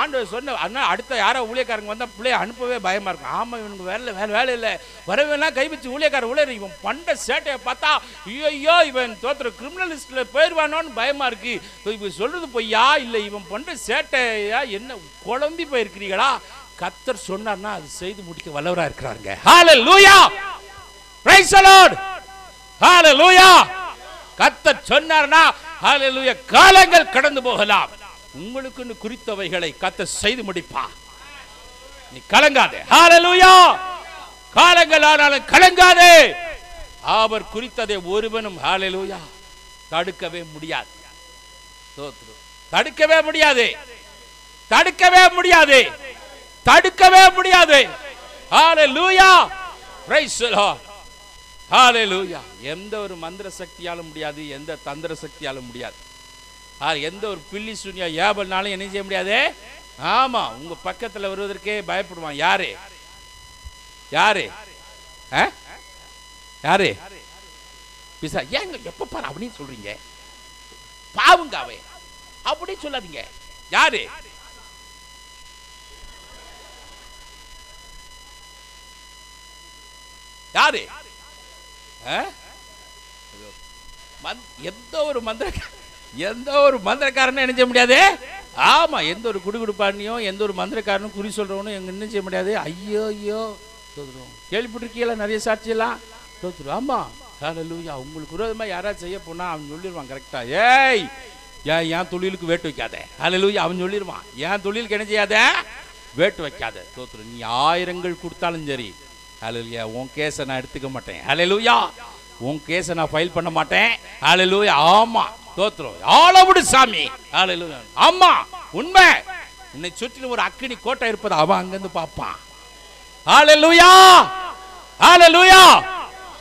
ஆண்டவர் சொன்ன அடுத்த யாரோ ஊழியக்காரங்க வந்தா பிள்ளைய அனுப்பவே பயமா இருக்கும். ஆமா, இவனுக்கு வேலை இல்லை, வரவேலாம் கை வச்சு ஊழியக்கார ஊழியர் இவன் பண்ற சேட்டையை பார்த்தா ஐயோ இவன் தோத்துற கிரிமினல் லிஸ்ட்ல போயிடுவானோன்னு பயமா இருக்கு. இவன் சொல்றது பொய்யா இல்லை இவன் பண்ற சேட்டையா? என்ன குழம்பி போயிருக்கிறீங்களா? கர்த்தர் சொன்னார்னா அது செய்து முடிக்க வல்லவரா இருக்கிறாங்க. ஹalleluya. praise the Lord. ஹalleluya. கர்த்தர் சொன்னார்னா ஹalleluya காலங்கள் கடந்து போகலாம், உங்களுக்கு குறித்தவைகளை கர்த்தர் செய்து முடிப்பா. நீ கலங்காதே. ஹalleluya. காலங்கள் ஆனாலும் கலங்காதே. அவர் குறித்ததை ஒருவனும் ஹalleluya தடுக்கவே முடியாது. தடுக்கவே முடியாது, தடுக்கவே முடியாது, தடுக்கவே முடியாது. ஹalleluya. praise the Lord. ஹalleluya. எந்த ஒரு மந்திர சக்தியாலும் முடியாது, எந்த தந்திர சக்தியாலும் முடியாது, எந்த ஒரு பில்லி சூனியா ஏபல்னாலும் என்ன செய்ய முடியாது. ஆமா, உங்க பக்கத்துல வருவதற்கே பயப்படுவான். யாரு யாரு யாரு? பிசா. ஏங்க எப்ப பாரு அப்படின்னு சொல்றீங்க? பாவுங்க அவை அப்படி சொல்லாதீங்க. யாரு? யாரு? எந்த ஒரு மந்திரக்காரனும் என்ன செய்ய முடியாது. ஆமா, எந்த ஒரு குடுகுடுப்பானியும் எந்த ஒரு மந்திரக்காரனும் குறி சொல்றவனும் எங்க என்ன செய்ய முடியாது. ஐயோ ஐயோ கேள்விப்பட்டிருக்கீங்களா நிறைய சாட்சியெல்லாம்? ஆமா. ஹalleluya. உங்களுக்கு விரோதமா யாராவது செய்ய போனா அவன் சொல்லிடுவான் கரெக்டா, ஏய் என் தொழிலுக்கு வேட்டு வைக்காத. ஹalleluya. அவன் சொல்லிடுவான், என் தொழிலுக்கு என்ன செய்யாத, வேட்டு வைக்காத. தோத்துரு. நீ 1000 கொடுத்தாலும் சரி, ஹalleluya, உன் கேஸை நான் எடுத்துக்க மாட்டேன். ஹalleluya. உன் கேஸை நான் ஃபைல் பண்ண மாட்டேன். ஹalleluya. ஆமா, தோத்துரும். ஆளவிடு சாமி. ஹalleluya. ஆமா, உண்மை. உன்னை சுற்றிலும் ஒரு அக்கினி கோட்டை இருப்பது அவன் அங்கிருந்து பார்ப்பான். ஹalleluya. ஹalleluya.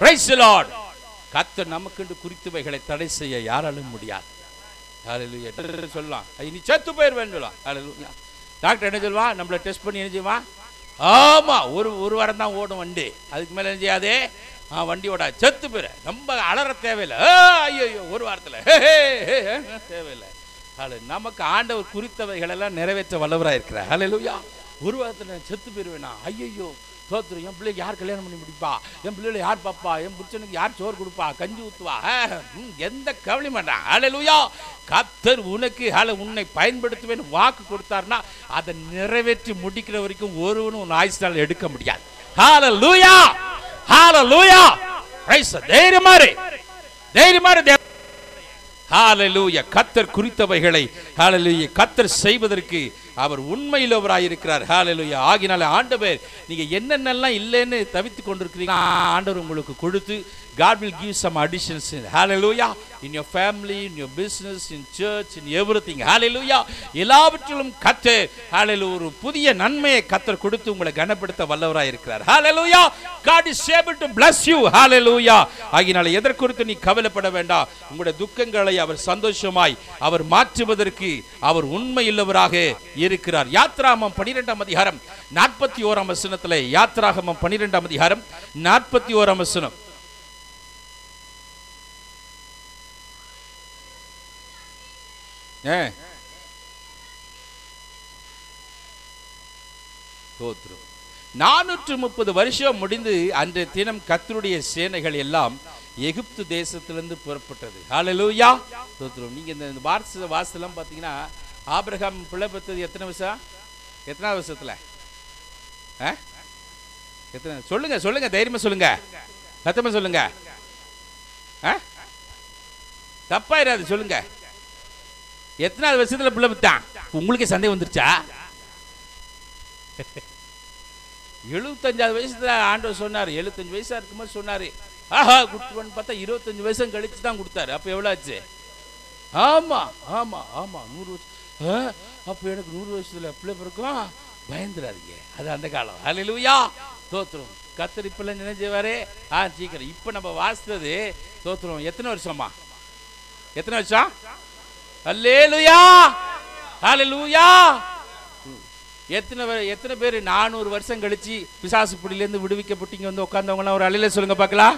praise the Lord. கர்த்தர் நமக்கு குறித்தவைகளை தடை செய்ய யாராலும் முடியாது. ஹalleluya. சொல்லலாம், நீ செத்து போயிருவேன்னு சொல்லலாம். ஹalleluya. டாக்டர் என்ன சொல்லுவா? நம்மளை டெஸ்ட் பண்ணி என்ன செய்வான்? ஆமா, ஒரு வாரம் தான் ஓடும் வண்டி, அதுக்கு மேல என்ன செய்யாதே. வண்டி ஓட செத்து போயிரு. ரொம்ப அலற தேவையில்லை. ஐயோ ஒரு வாரத்தில் தேவையில்லை. நமக்கு ஆண்டவர் குறித்தவைகள் எல்லாம் நிறைவேற்ற வல்லவராக இருக்கிறார். ஹalleluya. ஒரு வாரத்தில் செத்து போயிருவேனா? ஐயோ தோத்துரு. என் பிள்ளைக்கு யார் கல்யாணம் பண்ணி முடிப்பா? என் பிள்ளைகளை யார் பாப்பா? என் புருஷனுக்கு யார் சோறு கொடுப்பா? கஞ்சி ஊத்துவா? எந்த கவலை மாட்டான். ஹalleluya. கர்த்தர் உனக்கு உன்னை பயன்படுத்துவேன்னு வாக்கு கொடுத்தார்னா அதை நிறைவேற்றி முடிக்கிற வரைக்கும் ஒருவனும் உன் ஆயுஷ்நாள் எடுக்க முடியாது. ஹalleluya. ஹalleluya. praise the தைரியமாறு ஹalleluya. கர்த்தர் குறித்தவைகளை ஹalleluya கர்த்தர் செய்வதற்கு அவர் உண்மையுள்ளவராய் இருக்கிறார். ஹல்லேலூயா. ஆகினால ஆண்டவர் நீங்க என்னென்னலாம் இல்லைன்னு தவித்துக் கொண்டிருக்கிறீங்க, ஆண்டவர் உங்களுக்கு கொடுத்து God will give some additions in, hallelujah, in your family, in your business, in church, in everything. Hallelujah. எல்லாவற்றிலும் கர்த்தர் hallelujah ஒரு புதிய நன்மையை கர்த்தர் கொடுத்து உங்களை கனப்படுத்த வல்லவராய் இருக்கிறார். Hallelujah. God is able to bless you. Hallelujah. ஆகினால எதற்குறித்து நீ கவலைப்பட வேண்டாம். உங்களுடைய துக்கங்களை அவர் சந்தோஷமாய் அவர் மாற்றுவதற்கு அவர் உண்மையுள்ளவராக இருக்கிறார். யாத்ராகமம் 12ஆம் அதிகாரம் 41ஆம் வசனத்திலே, யாத்ராகமம் 12ஆம் அதிகாரம் 41ஆம் வசனம். தோத்திரம் 430 வருஷம் முடிந்து அன்றைய தினம் கர்த்தருடைய சேனைகள் எல்லாம் எகிப்து தேசத்திலிருந்து புறப்பட்டது. ஹல்லேலூயா. தோத்திரம். நீங்க இந்த வாசலாம் பாத்தீங்கன்னா ஆபிரகாம் பிள்ளை பெற்றது எத்தனை வருஷம்? எத்தனாவது வருஷத்துல? எத்தனை? சொல்லுங்க சொல்லுங்க, தைரியமா சொல்லுங்க, சத்தமா சொல்லுங்க, தப்பாயிராது சொல்லுங்க. எத்தனாவது வருஷத்துல பிள்ளை பெற்றான்? உங்களுக்கே சந்தேகம் வந்துருச்சா? 75வது வயசுல ஆண்டவர் சொன்னார். 75 வயசா இருக்கும்போது சொன்னாரு, ஆஹா குடுத்துவன்னு பார்த்தா 25 வயசு கழிச்சு தான் கொடுத்தாரு. அப்ப எவ்வளவு ஆச்சு? ஆமா ஆமா ஆமா 100 வருஷம். அப்ப எனக்கு 100 வருஷத்துல பிள்ளை பிறக்கும், பயந்துடாதீங்க, அது அந்த காலம். ஹல்லேலூயா. தோத்திரம். கர்த்தர் இப்பெல்லாம் நினைச்சவாரு சீக்கிரம். இப்ப நம்ம வாசித்தது தோத்திரம் எத்தனை வருஷமா? எத்தனை வருஷம்? ஹல்லேலூயா ஹல்லேலூயா. எத்தனை பேர் 400 வருஷம் கழிச்சு பிசாசு பிடியிலிருந்து விடுவிக்கப்பட்டீங்க வந்து உட்கார்ந்தவங்க ஒரு அலையில சொல்லுங்க பார்க்கலாம்.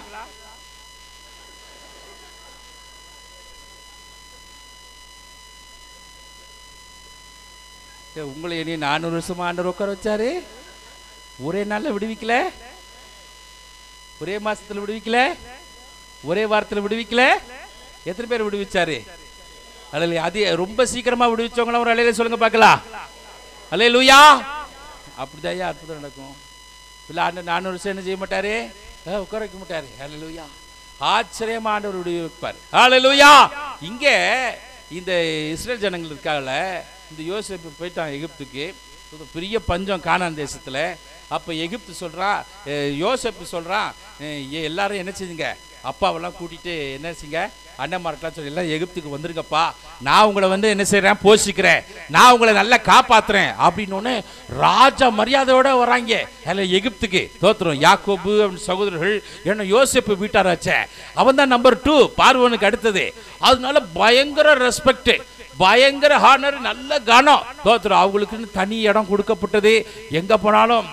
உங்களை இனி 400 வருஷமா ஆண்டவர் உட்கார வச்சாரு. ஒரே நாள்ல விடுவிக்கல, ஒரே மாசத்துல விடுவிக்கல, ஒரே வாரத்துல விடுவிக்கல. எத்தனை பேர் விடுவிச்சாரு? அல்லேலூயா. அது ரொம்ப சீக்கிரமா விடுவிச்சவங்கள ஒரு அலையில சொல்லுங்க பார்க்கலாம். அல்லேலூயா. அப்படிதான் அற்புதம் நடக்கும். இல்லை ஆண்டு 400 வருஷம் என்ன செய்ய மாட்டாரு? உட்கார வைக்க மாட்டாரு. அல்லேலூயா. ஆச்சரியமா ஆண்டவர் விடுவிப்பார். அல்லேலூயா. இங்க இந்த இஸ்ரேல் ஜனங்கள் இருக்காங்கல்ல, இந்த யோசேப்பு போயிட்டான் எகிப்துக்கு. பெரிய பஞ்சம் கானான் தேசத்துல. அப்ப எகிப்து சொல்றான், யோசேப்பு சொல்றான், எல்லாரும் என்ன செஞ்சுங்க, அப்பாவெல்லாம் கூட்டிட்டு என்ன செய்யுங்க, அண்ணன்மார்க்கெல்லாம் சொல்லி எல்லாம் எகிப்துக்கு வந்துருங்கப்பா, நான் உங்களை வந்து என்ன செய்யறேன், போஷிக்கிறேன், நான் உங்களை நல்லா காப்பாத்துறேன் அப்படின்னு ராஜா மரியாதையோட வராங்க எகிப்துக்கு. தோத்திரம். யாக்கோபு சகோதரர்கள் என்ன யோசேப்பு வீட்டாராச்சே, அவன் தான் நம்பர் 2 பார்வோனுக்கு அடுத்தது. அதனால பயங்கர ரெஸ்பெக்ட், பயங்கர ஹானர், நல்ல கனம். தோத்திரம். அவங்களுக்குன்னு தனி இடம் கொடுக்கப்பட்டது. எங்க போனாலும்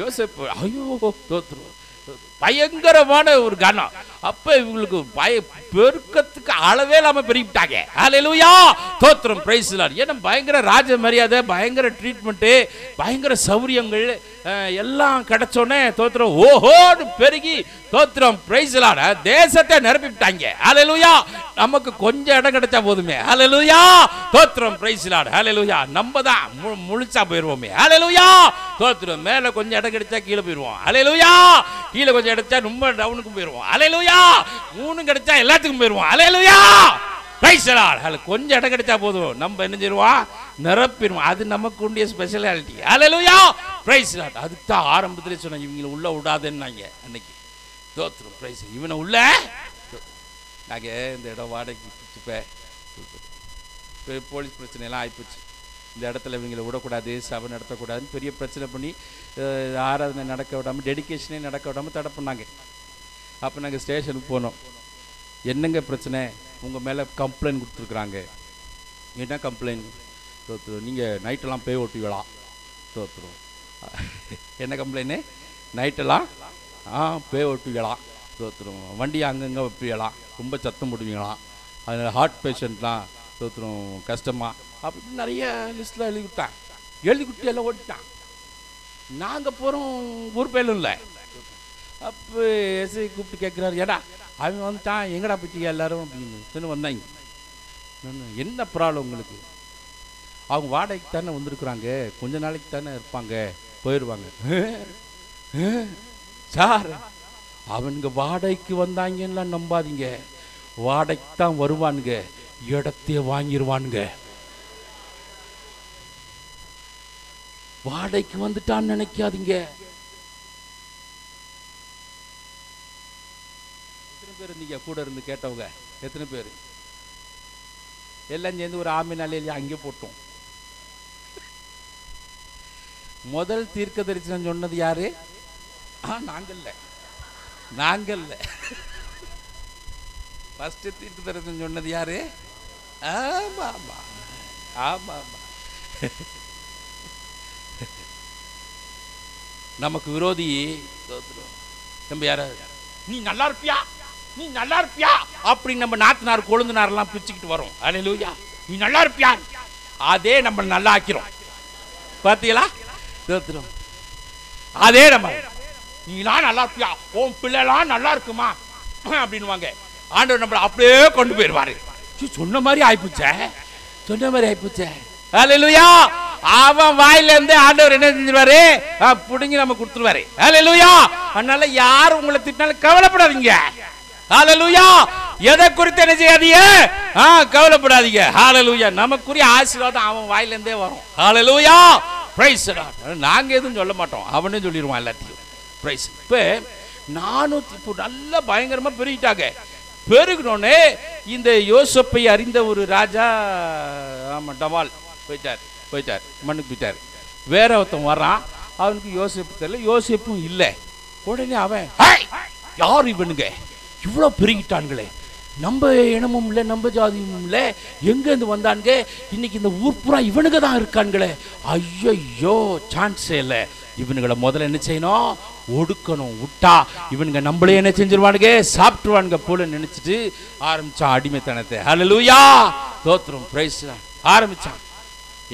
யோசேப்பு ஐயோ தோத்திரம் பயங்கரமான ஒரு கனம். அப்ப இவங்களுக்கு பெருக்கத்துக்கு அளவே இல்லாம பெருகிட்டாங்க. ஹல்லேலூயா. தோத்திரம். Praise the Lord. ஏன்னா பயங்கர ராஜ மரியாதை, பயங்கர ட்ரீட்மெண்ட், பயங்கர சௌரியங்கள் எல்லாம் கிடைச்சோன்னே தோத்திரம் ஓஹோன்னு பெருகி தோத்திரம். Praise the Lord. தேசத்தை நிரப்பிட்டாங்க. ஹல்லேலூயா. நமக்கு கொஞ்சம் இடம் கிடைச்சா போதுமே. ஹல்லேலூயா. தோத்திரம். Praise the lord. ஹல்லேலூயா. நம்ம தான் முழுசா போயிருவோமே. ஹல்லேலூயா. தோத்திரம். மேல கொஞ்சம் இடம் கிடைச்சா கீழே போயிருவோம். ஹல்லேலூயா. கீழே கொஞ்சம் கிடைச்சா ரொம்ப டவுனுக்கும் போயிருவோம். ஹல்லேலூயா. 3 கிடைச்சா எல்லாத்துக்கும் போயிருவோம். ஹல்லேலூயா. Praise the lord. கொஞ்சம் இடம் கிடைச்சா போதும், நம்ம என்ன செய்வோம், நிரப்பிடுவோம். அது நமக்கு உண்டிய ஸ்பெஷாலிட்டி. ஹல்லேலூயா. Praise the lord. அதுக்கு தான் ஆரம்பத்திலே சொன்னாங்க, இவங்களை உள்ள விடாதேன்னாங்க அன்னைக்கு. தோத்திரம். பிரைஸ். இவனை உள்ள நாங்க இந்த இடம் வாடகைக்கு போலீஸ் பிரச்சனை எல்லாம் ஆயிப்போச்சு. இந்த இடத்துல இவங்களை விடக்கூடாது, சபை நடத்தக்கூடாதுன்னு பெரிய பிரச்சனை பண்ணி ஆராதனை நடக்க விடாமல், டெடிக்கேஷனே நடக்க விடாமல் தடை பண்ணாங்க. அப்போ நாங்கள் ஸ்டேஷனுக்கு போனோம். என்னங்க பிரச்சனை, உங்கள் மேலே கம்ப்ளைண்ட் கொடுத்துருக்குறாங்க. என்ன கம்ப்ளைண்ட்? தோத்துரும். நீங்கள் நைட்டெல்லாம் பேய் ஓட்டுவீங்களா? தோத்துரும். என்ன கம்ப்ளைண்ட்டு? நைட்டெல்லாம் பேய் ஓட்டுவீங்களா? தோத்துரும். வண்டியை அங்கங்கே வைப்பீங்களாம், ரொம்ப சத்தம் போடுவீங்களாம், அதனால் ஹார்ட் பேஷண்ட்லாம் தோத்துரும் கஷ்டமா அப்படின்னு நிறைய லிஸ்ட்லாம் எழுதி கொடுத்தான். எழுதி கொடுத்து எல்லாம் ஓட்டிட்டான். நாங்கள் போகிறோம், ஊர் பேரும் இல்லை. அப்போ எஸ்ஐ கூப்பிட்டு கேட்குறாரு, ஏடா அவன் வந்துட்டான், எங்கடா போயிட்டீங்க எல்லாரும் அப்படின்னு வந்தாங்க. என்ன ப்ராப்ளம் உங்களுக்கு? அவங்க வாடகைக்கு தானே வந்திருக்குறாங்க, கொஞ்ச நாளைக்கு தானே இருப்பாங்க, போயிடுவாங்க. சார் அவனுங்க வாடகைக்கு வந்தாங்கன்னா நம்பாதீங்க, வாடகைக்கு தான் வருவானுங்க, இடத்தையே வாங்கிடுவானுங்க. வாடகைக்கு வந்துட்டான்னு நினைக்காதீங்க. எத்தனை பேர் இருந்தீங்க கூட இருந்து கேட்டவங்க? எத்தனை பேர்? எல்லாம் சேர்ந்து ஒரு ஆமினாலே அங்கே போட்டோம். முதல் தீர்க்க தரிசனம் சொன்னது யாரு? நாங்கள்ல. ஃபர்ஸ்ட் தீர்க்க தரிசனம் சொன்னது யாரு? ஆமா ஆமா ஆமா ஆமா. நமக்கு விரோதி நம்ம யாராவது நீ நல்லா இருப்பியா, நீ நல்லா இருப்பியா அப்படி நம்ம நாத்தனார் கொழுந்தனாரெல்லாம் பிரிச்சுக்கிட்டு வரோம். அல்லேலூயா. நீ நல்லா இருப்பியா, அதே நம்ம நல்லா ஆக்கிறோம். பார்த்தீங்களா? அதே நம்ம நீலாம் நல்லா இருப்பியா, உன் பிள்ளைலாம் நல்லா இருக்குமா அப்படின்வாங்க. ஆண்டவர் நம்மளை அப்படியே கொண்டு போயிடுவாரு. சொன்ன மாதிரி ஆயிப்போச்சே, சொன்ன மாதிரி ஆயிப்போச்சே. அல்லேலூயா. அவன் வாயில இருந்து ஆண்டவர் என்ன செஞ்சிருவாரு? புடுங்கி நம்ம கொடுத்துருவாரு. அல்லேலூயா. அதனால யாரும் உங்களை திட்டினாலும் கவலைப்படாதீங்க. ஹல்லேலூயா. எதை குறித்து என்ன செய்யாதீங்க? கவலைப்படாதீங்க. ஹல்லேலூயா. நமக்குரிய ஆசீர்வாதம் அவன் வாயில இருந்தே வரும். ஹல்லேலூயா. Praise lord. நாங்க எதுவும் சொல்ல மாட்டோம், அவனே சொல்லிடுவான் எல்லாத்தையும். பிரைஸ். இப்ப 400 இப்போ நல்லா பயங்கரமா பெருகிட்டாங்க. பெருகினோடனே இந்த யோசேப்பை அறிந்த ஒரு ராஜா, ஆமா டமால் போயிட்டார் மண்ணுக்கு போயிட்டார். வேற ஒருத்தன் வர்றான், அவனுக்கு யோசேப்பு தெரியல, யோசேப்பும் இல்லை. உடனே அவன் யார் இவனுங்க இவ்வளோ பெருகிட்டான்களே, நம்ம இனமும் இல்லை நம்ம ஜாதியும் இல்லை, எங்கேருந்து வந்தானுங்க, இன்னைக்கு இந்த ஊர் பூரா இவனுங்க தான் இருக்கான்களே, ஐயோ சான்ஸே இல்லை. இவனுங்களை முதல்ல என்ன செய்யணும்? ஒடுக்கணும். விட்டா இவனுங்க நம்மளே என்ன செஞ்சிருவானுங்க? சாப்பிட்டுருவானுங்க போல நினைச்சிட்டு ஆரம்பிச்சான் அடிமைத்தனத்தை. ஹல்லேலூயா. தோத்திரம். பிரைஸ் ஆரம்பிச்சான்.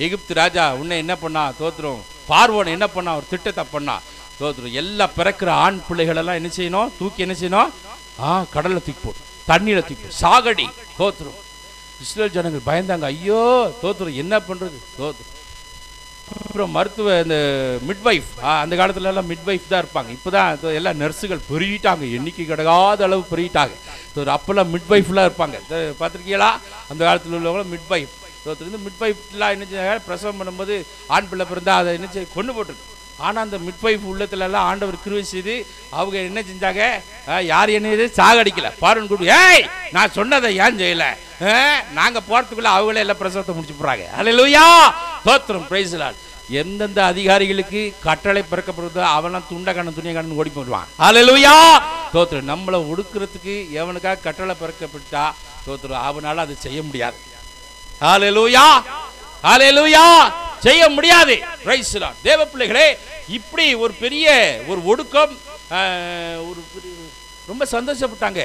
எகிப்து ராஜா உன்னை என்ன பண்ணா? தோத்திரம். பார்வோன் என்ன பண்ணா? ஒரு திட்டத்தை பண்ணா. தோத்திரம். எல்லா பிறக்கிற ஆண் பிள்ளைகளெல்லாம் என்ன செய்யணும்? தூக்கி என்ன செய்யணும்? கடலை தூக்கி போட்டு, தண்ணீரை தூக்கி போட்டு சாகடி. தோத்திரம். இஸ்ரேல் ஜனங்கள் பயந்தாங்க. ஐயோ தோத்திரம் என்ன பண்றது? தோத்திரம். அப்புறம் மருத்துவ இந்த மிட்வைஃப், அந்த காலத்துல எல்லாம் மிட்வைஃப் தான் இருப்பாங்க. இப்போதான் எல்லாம் நர்ஸுகள் பெருகிட்டாங்க, எண்ணிக்கை கிடக்காத அளவு பெருகிட்டாங்க. அப்போல்லாம் மிட்வைஃப்லாம் இருப்பாங்க, பார்த்துருக்கீங்களா? அந்த காலத்தில் உள்ளவங்களும் மிட்வைஃப். இந்த மிட்வைஃப்லாம் என்ன செய்ய, பிரசவம் பண்ணும்போது ஆண் பிள்ளை பிறந்தா அதை என்ன செய்ய கொண்டு போட்டுருக்கு. ஆனால் அந்த மிட்வைஃப் உள்ளத்துலலாம் ஆண்டவர் கிருபை செய்து அவங்க என்ன செஞ்சாங்க? யார் என்ன சாகடிக்கல. பாருன்னு கூப்பிட்டு, ஏய் நான் சொன்னதை ஏன் செய்யல? நாங்கள் போகிறதுக்குள்ள அவங்களே எல்லாம் பிரசவத்தை முடிச்சு போடுறாங்க. அல்லேலூயா. தோத்திரம். Praise Lord. எந்தெந்த அதிகாரிகளுக்கு கட்டளை பிறக்கப்படுதோ அவெல்லாம் துண்டை கண்ணன் துணியை கண்ணன் ஓடி போடுவான். அல்லேலூயா. தோத்திரம். நம்மளை ஒடுக்கிறதுக்கு எவனுக்காக கட்டளை பிறக்கப்பட்டா தோத்திரம் அவனால அதை செய்ய முடியாது. அல்லேலூயா. அல்லேலூயா. செய்ய முடியாது. Praise Lord. தேவ பிள்ளைகளே, இப்படி ஒரு பெரிய ஒரு ஒடுக்கம், ஒரு ரொம்ப சந்தோஷப்பட்டாங்க.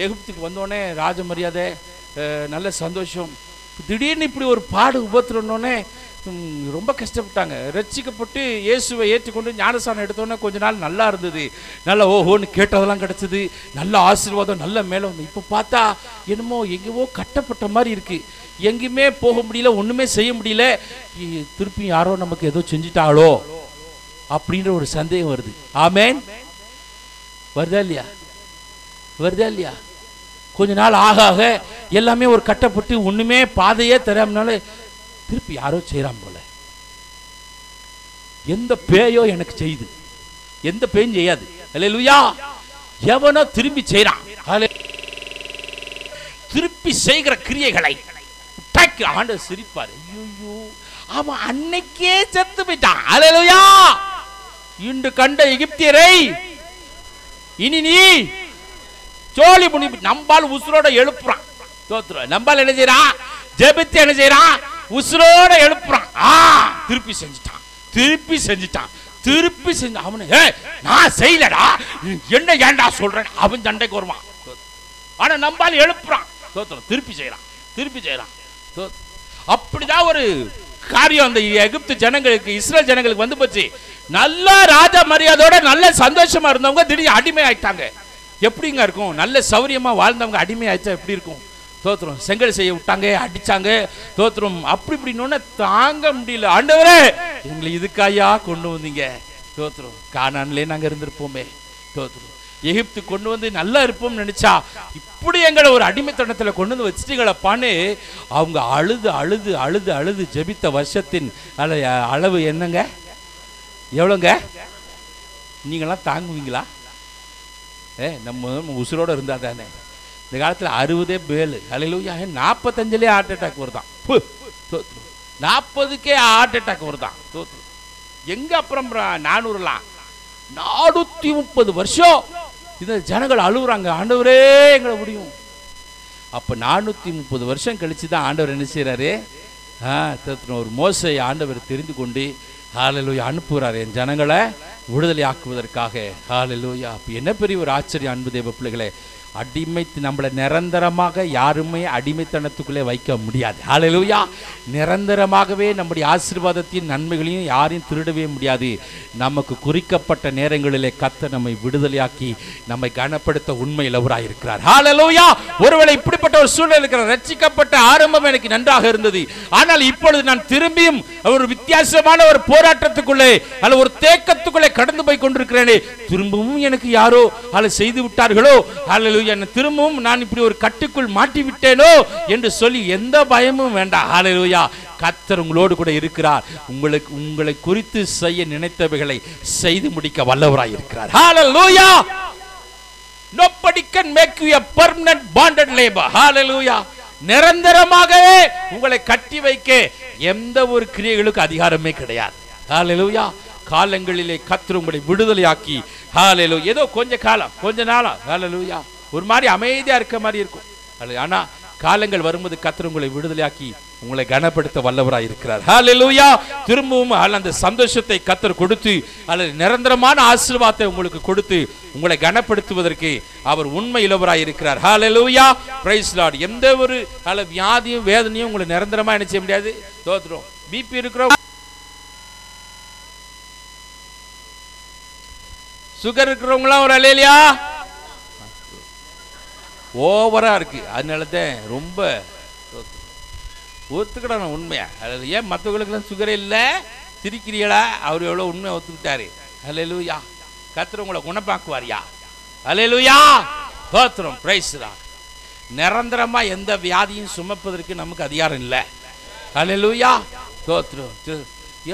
எகிப்துக்கு வந்தோடனே ராஜ மரியாதை, நல்ல சந்தோஷம். திடீர்னு இப்படி ஒரு பாடு உபத்திரனோடனே ரொம்ப கஷ்டப்பட்டாங்க. ரட்சிக்கப்பட்டு இயேசுவை ஏற்றுக்கொண்டு ஞானஸ்நானம் எடுத்தோன்னே கொஞ்ச நாள் நல்லா இருந்தது, நல்லா ஓஹோன்னு கேட்டதெல்லாம் கிடச்சிது, நல்ல ஆசீர்வாதம், நல்ல மேலே வந்து. இப்போ பார்த்தா என்னமோ எங்கேயோ கட்டப்பட்ட மாதிரி இருக்குது, எங்கேயுமே போக முடியல, ஒன்றுமே செய்ய முடியல. திருப்பி யாரோ நமக்கு ஏதோ செஞ்சிட்டாளோ அப்படின்ற ஒரு சந்தேகம் வருது. ஆமேன். வருதா இல்லையா? வருதா இல்லையா? கொஞ்ச நாள் ஆக ஆக எல்லாமே ஒரு கட்டப்பட்டு ஒண்ணுமே பாதையே தெரியாமனால திருப்பி யாரோ செய்யறான் போல. எந்த பேயோ எனக்கு செய்யுது, எந்த பேயும் செய்யாது. அல்லேலூயா. எவனோ திரும்பி செய்யறான். திருப்பி செய்கிற கிரியைகளை ஆண்டவர் சிரிப்பார். ஐயோ அவன் அன்னைக்கே செத்து போயிட்டான். அல்லேலூயா. இன்று கண்ட எகிப்தியரை இனி நீ சோழி முனி நம்பால் உசுரோட எழுப்புறான். தோத்துறான். நம்பால் என்ன செய்யறான்? ஜெபித்து என்ன செய்யறான்? உசுரோட எழுப்புறான். திருப்பி செஞ்சுட்டான், திருப்பி செஞ்சுட்டான், திருப்பி செஞ்சு. அவனு நான் செய்யலடா, என்ன ஏண்டா சொல்றேன் அவன் சண்டைக்கு வருவான். ஆனா நம்பால் எழுப்புறான். தோத்துறான். திருப்பி செய்யறான், திருப்பி செய்யறான். அப்படிதான் ஒரு காரியம் அந்த எகிப்து ஜனங்களுக்கு, இஸ்ரேல் ஜனங்களுக்கு வந்து போச்சு. நல்ல ராஜ மரியாதையோட நல்ல சந்தோஷமா இருந்தவங்க திடீர்னு அடிமை ஆயிட்டாங்க. எப்படிங்க இருக்கும்? நல்ல சௌரியமா வாழ்ந்தவங்க அடிமை ஆயிடுச்சா எப்படி இருக்கும்? தோத்திரம். செங்கல் செய்ய விட்டாங்க, அடிச்சாங்க. தோத்திரம். அப்படி இப்படின்னு தாங்க முடியல. ஆண்டவரே எங்களை இதுக்காயா கொண்டு வந்தீங்க? தோத்திரம். கானான்லே நாங்க இருந்திருப்போமே. தோத்திரம். எகிப்து கொண்டு வந்து நல்லா இருப்போம்னு நினைச்சா இப்படி எங்களை ஒரு அடிமைத்தனத்தில் கொண்டு வந்து வச்சுட்டீங்களப்பான்னு அவங்க அழுது அழுது அழுது அழுது ஜெபித்த வருஷத்தின் அளவு என்னங்க, எவ்வளோங்க? நீங்களாம் தாங்குவீங்களா? நம்ம உசுரோடு இருந்தால் தானே. இந்த காலத்தில் 60 பேலு. அல்லேலூயா. 45லே ஹார்ட் அட்டாக் வருதான். 40க்கே ஹார்ட் அட்டாக் வருதான். எங்க அப்புறம் 400லாம் 430 வருஷம் இந்த ஜனங்கள் அழுகுறாங்க, ஆண்டவரே எங்களை முடியும். அப்போ 430 வருஷம் கழிச்சு தான் ஆண்டவர் என்ன செய்கிறாரு? ஒரு மோசை ஆண்டவர் தெரிந்து கொண்டு ஹல்லேலூயா அனுப்புகிறார் என் ஜனங்களை விடுதலை ஆக்குவதற்காக. ஹல்லேலூயா. அப்போ என்ன பெரிய ஒரு ஆச்சரியம் அன்பு தேவ பிள்ளைகளே. நம்மளை நிரந்தரமாக யாருமே அடிமைத்தனத்துக்குள்ளே வைக்க முடியாது. ஹல்லேலூயா. நிரந்தரமாகவே நம்முடைய ஆசீர்வாதத்தின் நன்மைகளையும் யாரையும் திருடவே முடியாது. நமக்கு குறிக்கப்பட்ட நேரங்களிலே கர்த்தர் நம்மை விடுதலையாக்கி நம்மை கனப்படுத்த உண்மையில் அவராக இருக்கிறார். ஹல்லேலூயா. ஒருவேளை இப்படிப்பட்ட ஒரு சூழ்நிலை இருக்கிற, ரட்சிக்கப்பட்ட ஆரம்பம் எனக்கு நன்றாக இருந்தது, ஆனால் இப்பொழுது நான் திரும்பியும் ஒரு வித்தியாசமான ஒரு போராட்டத்துக்குள்ளே அல்ல ஒரு தேக்கத்துக்குள்ளே கடந்து போய் கொண்டிருக்கிறேனே, திரும்பவும் எனக்கு யாரோ அல்ல செய்து விட்டார்களோ, அல்ல திரும்பவும் நான் இப்படி ஒரு கட்டுக்குள் மாட்டி விட்டேனோ என்று சொல்லி எந்த பயமும் வேண்டாம். ஹல்லேலூயா. கர்த்தர் உங்களோடு கூட இருக்கிறார். உங்களை குறித்து செய்ய நினைத்தவைகளை செய்து முடிக்க வல்லவராய் இருக்கிறார். ஹல்லேலூயா. Nobody can make you a permanent bonded labor. Hallelujah. நிரந்தரமாகவே உங்களை கட்டி வைக்க எந்த ஒரு கிரியைகளுக்கு அதிகாரமே கிடையாது. ஹல்லேலூயா. காலங்களிலே கர்த்தர் உங்களை விடுதலையாக்கி ஹல்லேலூயா. ஏதோ கொஞ்ச காலம் கொஞ்ச நாளா ஹல்லேலூயா ஒரு மாதிரி அமைதியா இருக்க மாதிரி இருக்கும். ஆனா காலங்கள் வரும்போது கர்த்தர் உங்களை விடுதலையாக்கி உங்களை கனப்படுத்த வல்லவராய் இருக்கிறார். ஹல்லேலூயா. திரும்பவும் அந்த சந்தோஷத்தை கர்த்தர் கொடுத்து அல்லது நிரந்தரமான ஆசீர்வாதத்தை உங்களுக்கு கொடுத்து உங்களை கனப்படுத்துவதற்கு அவர் உண்மை இலவராய் இருக்கிறார். ஹல்லேலூயா. Praise lord. எந்த ஒரு வியாதியும் வேதனையும் உங்களை நிரந்தரமா என்ன செய்ய முடியாது. தோத்துரும். பிபி இருக்கிறோம், சுகர் இருக்கிறவங்களாம் ஒரு அல்லேலூயா ஓவரா இருக்கு. அதனால தான் ரொம்ப ஒத்துக்கிடணும் உண்மையா. அதில் ஏன் மற்றவங்களுக்குலாம் சுகரே இல்லை சிரிக்கிறீங்களா? அவர் எவ்வளோ உண்மையை ஒத்துக்கிட்டாரு. அல்லேலூயா. கர்த்தர் உங்களை குணப்பாக்குவாரியா? அல்லேலூயா. தோத்திரம். Praise Lord. நிரந்தரமா எந்த வியாதியும் சுமப்பதற்கு நமக்கு அதிகாரம் இல்லை. அல்லேலூயா. தோத்திரம்.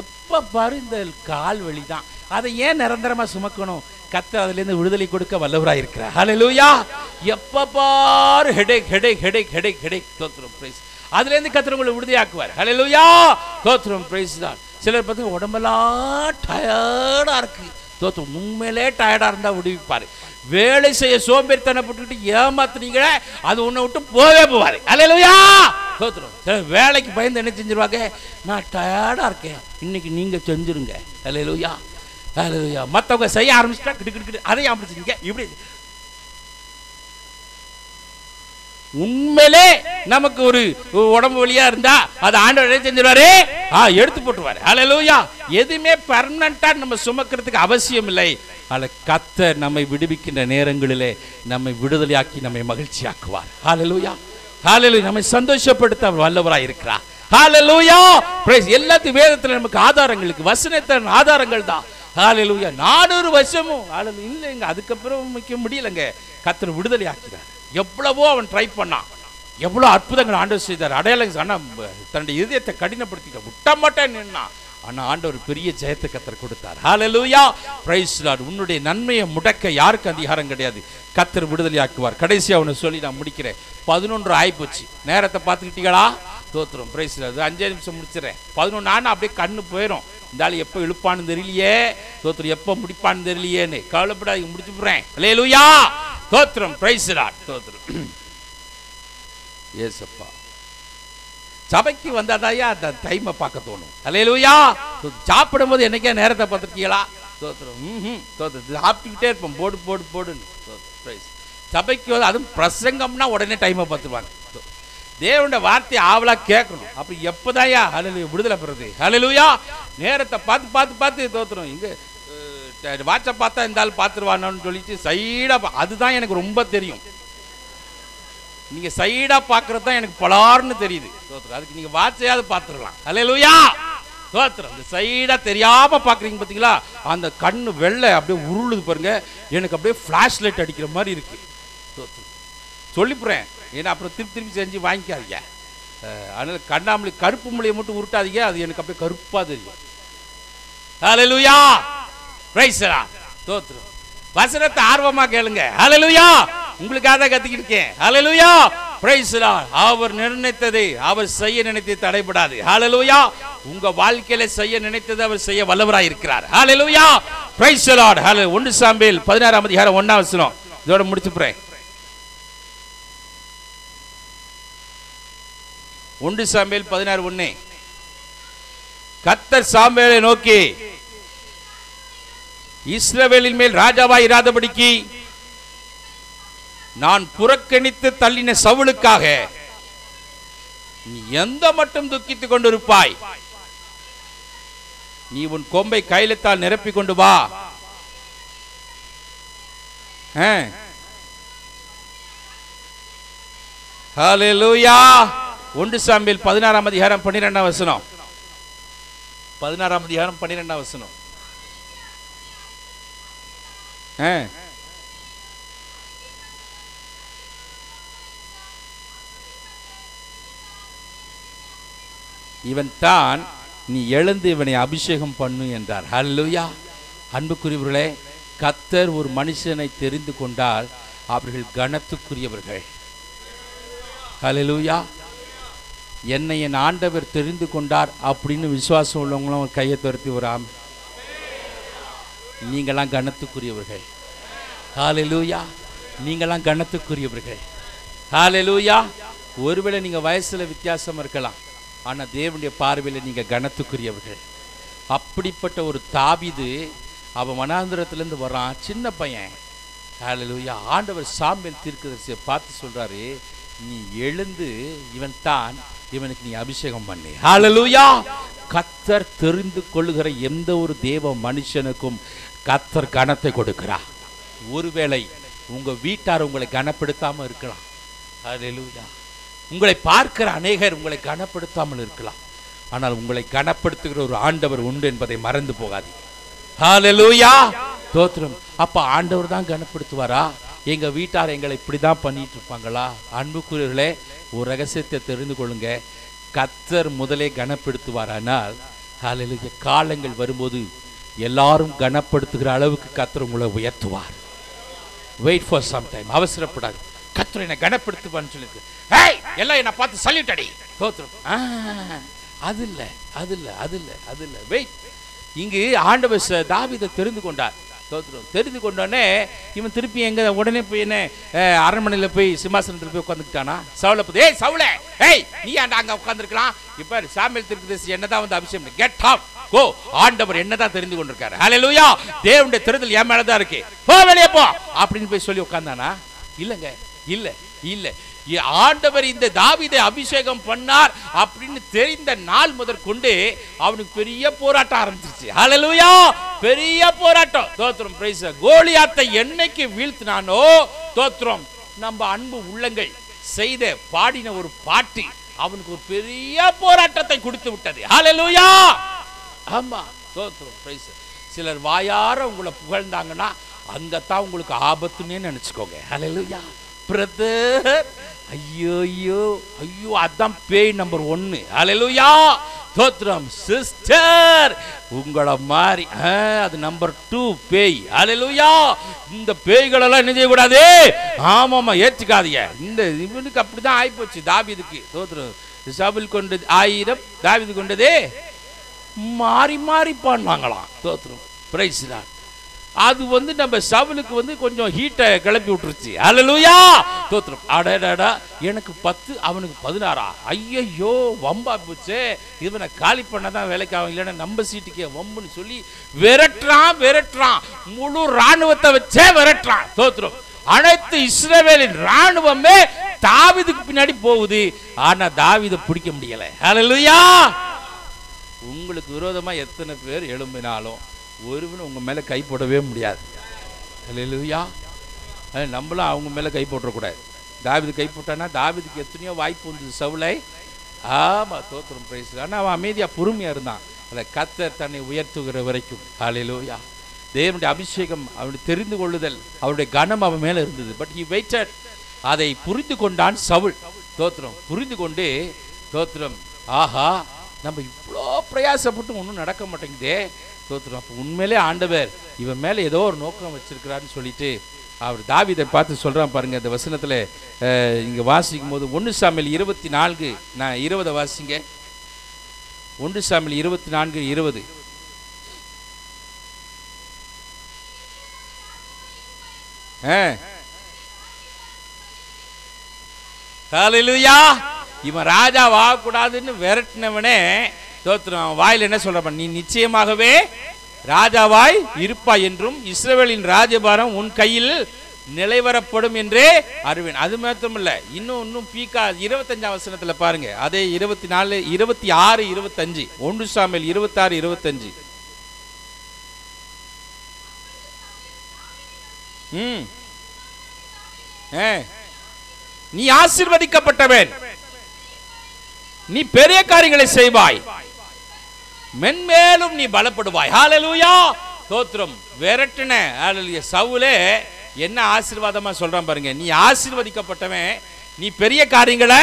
எப்ப பாரு இந்த கால் வலி தான், அதை ஏன் நிரந்தரமா சுமக்கணும்? கர்த்தர் அதிலிருந்து விடுதலை கொடுக்க வல்லவராய் இருக்கிறார். ஹல்லேலூயா. எப்ப பாரு headache headache headache headache headache. தோத்திரம். பிரைஸ். அதிலிருந்து கர்த்தர் உங்களை விடுதலையாக்குவார். ஹல்லேலூயா. தோத்திரம். பிரைஸ் தான். சிலர் பார்த்து உடம்பெல்லாம் டயர்டா இருக்கு. தோத்திரம். உண்மையிலே டயர்டா இருந்தா விடுவிப்பாரு. வேலை செய்ய சோம்பேறித்தனப்பட்டு ஏமாத்துனீங்களே, அது உன்னை விட்டு போவே போவாரு. ஹல்லேலூயா. தோத்திரம். வேலைக்கு பயந்து என்ன செஞ்சிருவாங்க? நான் டயர்டா இருக்கேன், இன்னைக்கு நீங்க செஞ்சிருங்க. ஹல்லேலூயா. ஹல்லேலூயா. மற்றவங்க செய்ய ஆரம்பிச்சுட்டா கிட்டு அதையும் ஆரம்பிச்சிருங்க. இப்படி உண்மையிலே நமக்கு ஒரு உடம்பு வலியா இருந்தா அது ஆண்டவரே செஞ்சிருவாரு, எடுத்து போட்டுருவாரு. ஹல்லேலூயா. எதுவுமே பெர்மனண்டா நம்ம சுமக்கிறதுக்கு அவசியம் இல்லை. கர்த்தர் நம்மை விடுவிக்கின்ற நேரங்களிலே நம்மை விடுதலையாக்கி நம்மை மகிழ்ச்சியாக்குவார். ஹல்லேலூயா. ஹல்லேலூயா. நம்மை சந்தோஷப்படுத்த வல்லவராய் இருக்கிறார். ஹல்லேலூயா. பிரைஸ். எல்லாத்து வேதத்துல நமக்கு ஆதாரங்களுக்கு வசனத்தின் ஆதாரங்கள் தான். ஹல்லேலூயா. 400 வருஷமும் இல்லைங்க, அதுக்கப்புறம் வைக்க முடியலங்க. கர்த்தர் விடுதலை ஆக்கிறார். எவ்வளவோ அவன் ட்ரை பண்ணான், எவ்வளோ அற்புதங்கள் ஆண்டவர் செய்தார், அடையாளம். ஆனால் தன்னுடைய இதயத்தை கடினப்படுத்திக்க விட்ட மாட்டேன் நின்னான். ஆனால் ஆண்டவர் பெரிய ஜெயத்தை கர்த்தர் கொடுத்தார். ஹல்லேலூயா. Praise lord. உன்னுடைய நன்மையை முடக்க யாருக்கு அதிகாரம் கிடையாது. கர்த்தர் விடுதலை ஆக்குவார். கடைசியாக அவனை சொல்லி நான் முடிக்கிறேன். 11 ஆயிப்போச்சு. நேரத்தை பார்த்துக்கிட்டீங்களா? தோத்துரும். Price Lord. 5 நிமிஷம் முடிச்சிடறேன். 11 ஆனா அப்படியே கண்ணு போயிடும். இந்த ஆள் எப்போ இழுப்பான்னு தெரியலையே, தோத்திரம் எப்போ முடிப்பான்னு தெரியலையேன்னு கவலைப்படாது, முடிச்சு போடுறேன். அல்லேலூயா. தோத்திரம். Praise Lord. தோத்திரம். ஏசப்பா. சபைக்கு வந்தாதாயா அந்த டைமை பார்க்க தோணும். அல்லேலூயா. சாப்பிடும் போது என்னைக்கா நேரத்தை பார்த்துருக்கீங்களா? தோத்திரம். தோத்திரம். சாப்பிட்டுக்கிட்டே இருப்போம், போடு போடு போடுன்னு. சபைக்கு வந்து அதுவும் பிரசங்கம்னா உடனே டைமை பார்த்துருவாங்க. தேவனுடைய வார்த்தை ஆவலா கேட்கணும். அப்படி எப்போதாயா ஹல்லேலூயா விடுதலை பெறுது. ஹல்லேலூயா. நேரத்தை பார்த்து பார்த்து பார்த்து தோத்துறோம். இங்கே வாட்சை பார்த்தா இந்த ஆள் பார்த்துருவானு சொல்லிட்டு சைடாக, அதுதான் எனக்கு ரொம்ப தெரியும். நீங்கள் சைடாக பார்க்குறது தான் எனக்கு பலார்னு தெரியுது. தோத்துறோம். அதுக்கு நீங்கள் வாட்சையாவது பார்த்துருக்கலாம். ஹல்லேலூயா. தோத்திரம். இந்த சைடா தெரியாம பாக்குறீங்க பாத்தீங்களா, அந்த கண்ணு வெள்ளை அப்படியே உருளுது பாருங்க, எனக்கு அப்படியே ஃபிளாஷ் லைட் அடிக்கிற மாதிரி இருக்கு. சொல்லிப்புறேன், ஏன்னா அப்புறம் திருப்பி திருப்பி செஞ்சு வாங்கிக்காதீங்க. அதனால கண்ணாமூலி கருப்பு மூலையை மட்டும் உருட்டாதீங்க, அது எனக்கு அப்படியே கருப்பா தெரியும். ஹல்லேலூயா, பிரைஸ் தி லார்ட். தோத்திரம். வசனத்தை ஆர்வமா கேளுங்க. ஹல்லேலூயா, உங்களுக்காக தான் கத்திக்கிட்டு இருக்கேன். ஹல்லேலூயா, பிரைஸ் தி லார்ட். அவர் நினைத்ததை அவர் செய்ய நினைத்தது தடைபடாது. ஹல்லேலூயா, உங்க வாழ்க்கையில செய்ய நினைத்ததை அவர் செய்ய வல்லவராய் இருக்கிறார். ஹல்லேலூயா, பிரைஸ் தி லார்ட். ஹல்லேலூயா. 1 சாமுவேல் 16ஆம் அதிகாரம் 1ஆம் வசனம், இதோட முடிச்சுறேன். 1 சாமுவேல் 16:1. கர்த்தர் சாமுவேலை நோக்கி, இஸ்ரவேலின் மேல் ராஜாவாய் இராதபடிக்கு நான் புறக்கணித்து தள்ளின சவுலுக்காக நீ எந்த மட்டும் துக்கித்துக் கொண்டிருப்பாய்? நீ உன் கொம்பை கைலத்தால் நிரப்பிக் கொண்டு வா. ஹல்லேலூயா. 1 சாமுவேல் 16ஆம் அதிகாரம் 12ஆம் வசனம். 16ஆம் அதிகாரம் 12ஆம் வசனம். இவன் தான், நீ எழுந்து இவனை அபிஷேகம் பண்ணு என்றார். ஹல்லேலூயா. அன்புக்குரியவர்களே, கர்த்தர் ஒரு மனுஷனை தெரிந்து கொண்டால் அவர்கள் கனத்துக்குரியவர்கள். ஹல்லேலூயா. என்னை என் ஆண்டவர் தெரிந்து கொண்டார் அப்படின்னு விசுவாசம் உள்ளவங்களும் கையை துரத்தி வராம, நீங்களாம் கனத்துக்குரியவர்கள். ஹல்லேலூயா, நீங்களாம் கனத்துக்குரியவர்கள். ஹல்லேலூயா. ஒருவேளை நீங்க வயசுல வித்தியாசம் இருக்கலாம், ஆனா தேவனுடைய பார்வையில் நீங்க கனத்துக்குரியவர்கள். அப்படிப்பட்ட ஒரு தாவீது, அவன் வனாந்திரத்திலிருந்து வரான், சின்ன பையன். ஹல்லேலூயா. ஆண்டவர் சாமுவேல் தீர்க்கதரிசியை பார்த்து சொல்றாரு, நீ எழுந்து இவன் தான், இவனுக்கு நீ அபிஷேகம் பண்ணு. ஹல்லேலூயா. கர்த்தர் தெரிந்து கொள்ளுகிற எந்த ஒரு தேவ மனுஷனுக்கும் கர்த்தர் கனத்தை கொடுக்கிறார். ஒருவேளை உங்க வீட்டார் உங்களை கனப்படுத்தாம இருக்கலாம். ஹல்லேலூயா. உங்களை பார்க்கிற அநேகர் உங்களை கனப்படுத்தாமல் இருக்கலாம், ஆனால் உங்களை கனப்படுத்துகிற ஒரு ஆண்டவர் உண்டு என்பதை மறந்து போகாது. ஹல்லேலூயா. தோத்திரம். அப்ப ஆண்டவர் தான் கனப்படுத்துவாரா? எங்க வீட்டார் எங்களை இப்படிதான் பண்ணிட்டு இருப்பாங்களா? அன்புக்குரியவர்களே, ஒரு ரகசியத்தை தெரிந்து கொள்ளுங்க. கர்த்தர் முதலே கனப்படுத்துவாரானால், ஹல்லேலூயா, காலங்கள் வரும்போது எல்லாரும் கனப்படுத்துகிற அளவுக்கு கர்த்தர் உங்களை உயர்த்துவார். Wait for some time. அவசரப்படாது. கர்த்தர் என்னை கனப்படுத்துவான்னு சொல்லிட்டு எல்லாம் என்ன பார்த்து சல்யூட் அடி. தோத்திரம். அது இல்ல. வெயிட். இங்கு ஆண்டவர் தாவீதை தெரிந்து கொண்டார். தோத்திரம். தெரிந்து கொண்டோடனே இவன் திருப்பி எங்க உடனே போய் என்ன அரண்மனையில் போய் சிம்மாசனத்தில் போய் உட்காந்துக்கிட்டானா? சவுலை பத்தி, ஏய் சவுலே, ஏய் நீ ஏன்டா அங்க உட்காந்துருக்கலாம்? இப்ப சாமுவேல் தீர்க்கதரிசி என்னதான் வந்து அபிஷேகம், கெட் அப் கோ. ஆண்டவர் என்னதான் தெரிந்து கொண்டிருக்காரு. ஹல்லேலூயா. தேவனுடைய தெரிதல் என் மேலதான் இருக்கு, போ வெளியே போ அப்படின்னு போய் சொல்லி உட்கார்ந்தானா? இல்லங்க, இல்ல. ஆண்டவர் இந்த தாவீதை அபிஷேகம் பண்ணார் அப்படின்னு தெரிந்த நாள் முதற்கொண்டு அவனுக்கு பெரிய போராட்டம் ஆரம்பிச்சிருச்சு. ஹல்லேலூயா. பெரிய போராட்டம். தோத்திரம். பிரைஸ். கோலியாத்தை என்னைக்கு வீழ்த்தினானோ, தோத்திரம், நம்ம அன்பு உள்ளங்கள் செய்த பாடின ஒரு பாட்டு அவனுக்கு ஒரு பெரிய போராட்டத்தை கொடுத்து விட்டது. ஹல்லேலூயா. ஆமா. தோத்திரம். பிரைஸ். சிலர் வாயார உங்களை புகழ்ந்தாங்கன்னா அங்கத்தான் உங்களுக்கு ஆபத்துன்னே நினைச்சுக்கோங்க. ஹல்லேலூயா. பிரதர், ஐயோ, அதான் பேய் நம்பர் 1. ஹல்லேலூயா. தோத்திரம். சிஸ்டர், உங்களை மாதிரி அது நம்பர் 2 பேய். ஹல்லேலூயா. இந்த பேய்களெல்லாம் என்ன செய்யக்கூடாது? ஆமாமா, ஏற்றுக்காதீங்க. இந்த இவனுக்கு அப்படிதான் ஆயிப்போச்சு தாவீதுக்கு. தோத்திரம். சவுல் கொண்டது 1000, தாவீது கொண்டது மாறி பண்ணுவாங்களாம். தோத்திரம். Praise the Lord. அது வந்து நம்ம சவுலுக்கு கொஞ்சம் ஹீட்டை கிளப்பி விட்டுருச்சு. ஹல்லேலூயா. தோத்திரம். அடடா, எனக்கு 10 அவனுக்கு 16. ஐயோ, வம்பா போச்சு. இவனை காலி பண்ணதான் வேலைக்கு ஆகும், இல்லைன்னா நம்ம சீட்டுக்கே வம்புன்னு சொல்லி விரட்டுறான். முழு ராணுவத்தை வச்சே விரட்டுறான். தோத்திரம். அனைத்து இஸ்ரவேலின் ராணுவமே தாவீதுக்கு பின்னாடி போகுது, ஆனா தாவீதை பிடிக்க முடியல. ஹல்லேலூயா. உங்களுக்கு விரோதமா எத்தனை பேர் எழும்பினாலும் ஒருவனும் உங்க மேல கை போடவே முடியாது. ஹல்லேலூயா. நம்மளும் அவங்க மேல கை போடக்கூடாது. தாவீது கை போட்டானா, தாவீதுக்கு எத்தனையோ வாய்ப்பு வந்தது சவுலை. ஆமா. தோத்திரம். பிரைஸ். ஆனா அவன் அமைதியா பொறுமையா இருந்தான். அந்த கர்த்தர் தன்னை உயர்த்துகிற வரைக்கும். ஹல்லேலூயா. தேவனுடைய அபிஷேகம், அவனுடைய தெரிந்து கொள்ளுதல், அவருடைய கனம் அவன் மேல இருந்தது. But he waited. அதை புரிந்து கொண்டான் சவுல். தோத்திரம். புரிந்து கொண்டு தோத்திரம், ஆஹா நம்ம இவ்வளோ பிரயாசப்பட்டு ஒன்றும் நடக்க மாட்டேங்குதே. தோத்திரம். அப்போ உண்மையிலே ஆண்டவர் இவன் மேலே ஏதோ ஒரு நோக்கம் வச்சிருக்கிறான்னு சொல்லிட்டு அவர் தாவீதை பார்த்து சொல்கிறான் பாருங்க. இந்த வசனத்தில் இங்கே வாசிக்கும் போது 1 சாமுவேல் 24, நான் 20 வாசிங்க. 1 சாமுவேல் 24:20. ஹல்லேலூயா. இவன் ராஜா ஆகக்கூடாதுன்னு விரட்டினவனே தோத்திரம் வாயில் என்ன சொல்றான், நீ நிச்சயமாகவே ராஜாவாய் இருப்பாய் என்றும் இஸ்ரவேலின் ராஜபாரம் உன் கையில் நிலைவரப்படும் என்றே அறிவேன். அது மாத்திரமில்ல, இன்னும் பீக்கா 25ஆம் வசனத்துல பாருங்க. அதே 24, 26, 25. 1 சாமுவேல் 26, 25. நீ ஆசீர்வதிக்கப்பட்டவன், நீ பெரிய காரியங்களை செய்வாய், மென்மேலும் நீ பலப்படுவாய். ஹல்லேலூயா. தோத்திரம். விரட்டின ஹல்லேலூயா சவுலே என்ன ஆசீர்வாதமா சொல்றான் பாருங்க. நீ ஆசீர்வதிக்கப்பட்டவன், நீ பெரிய காரியங்களை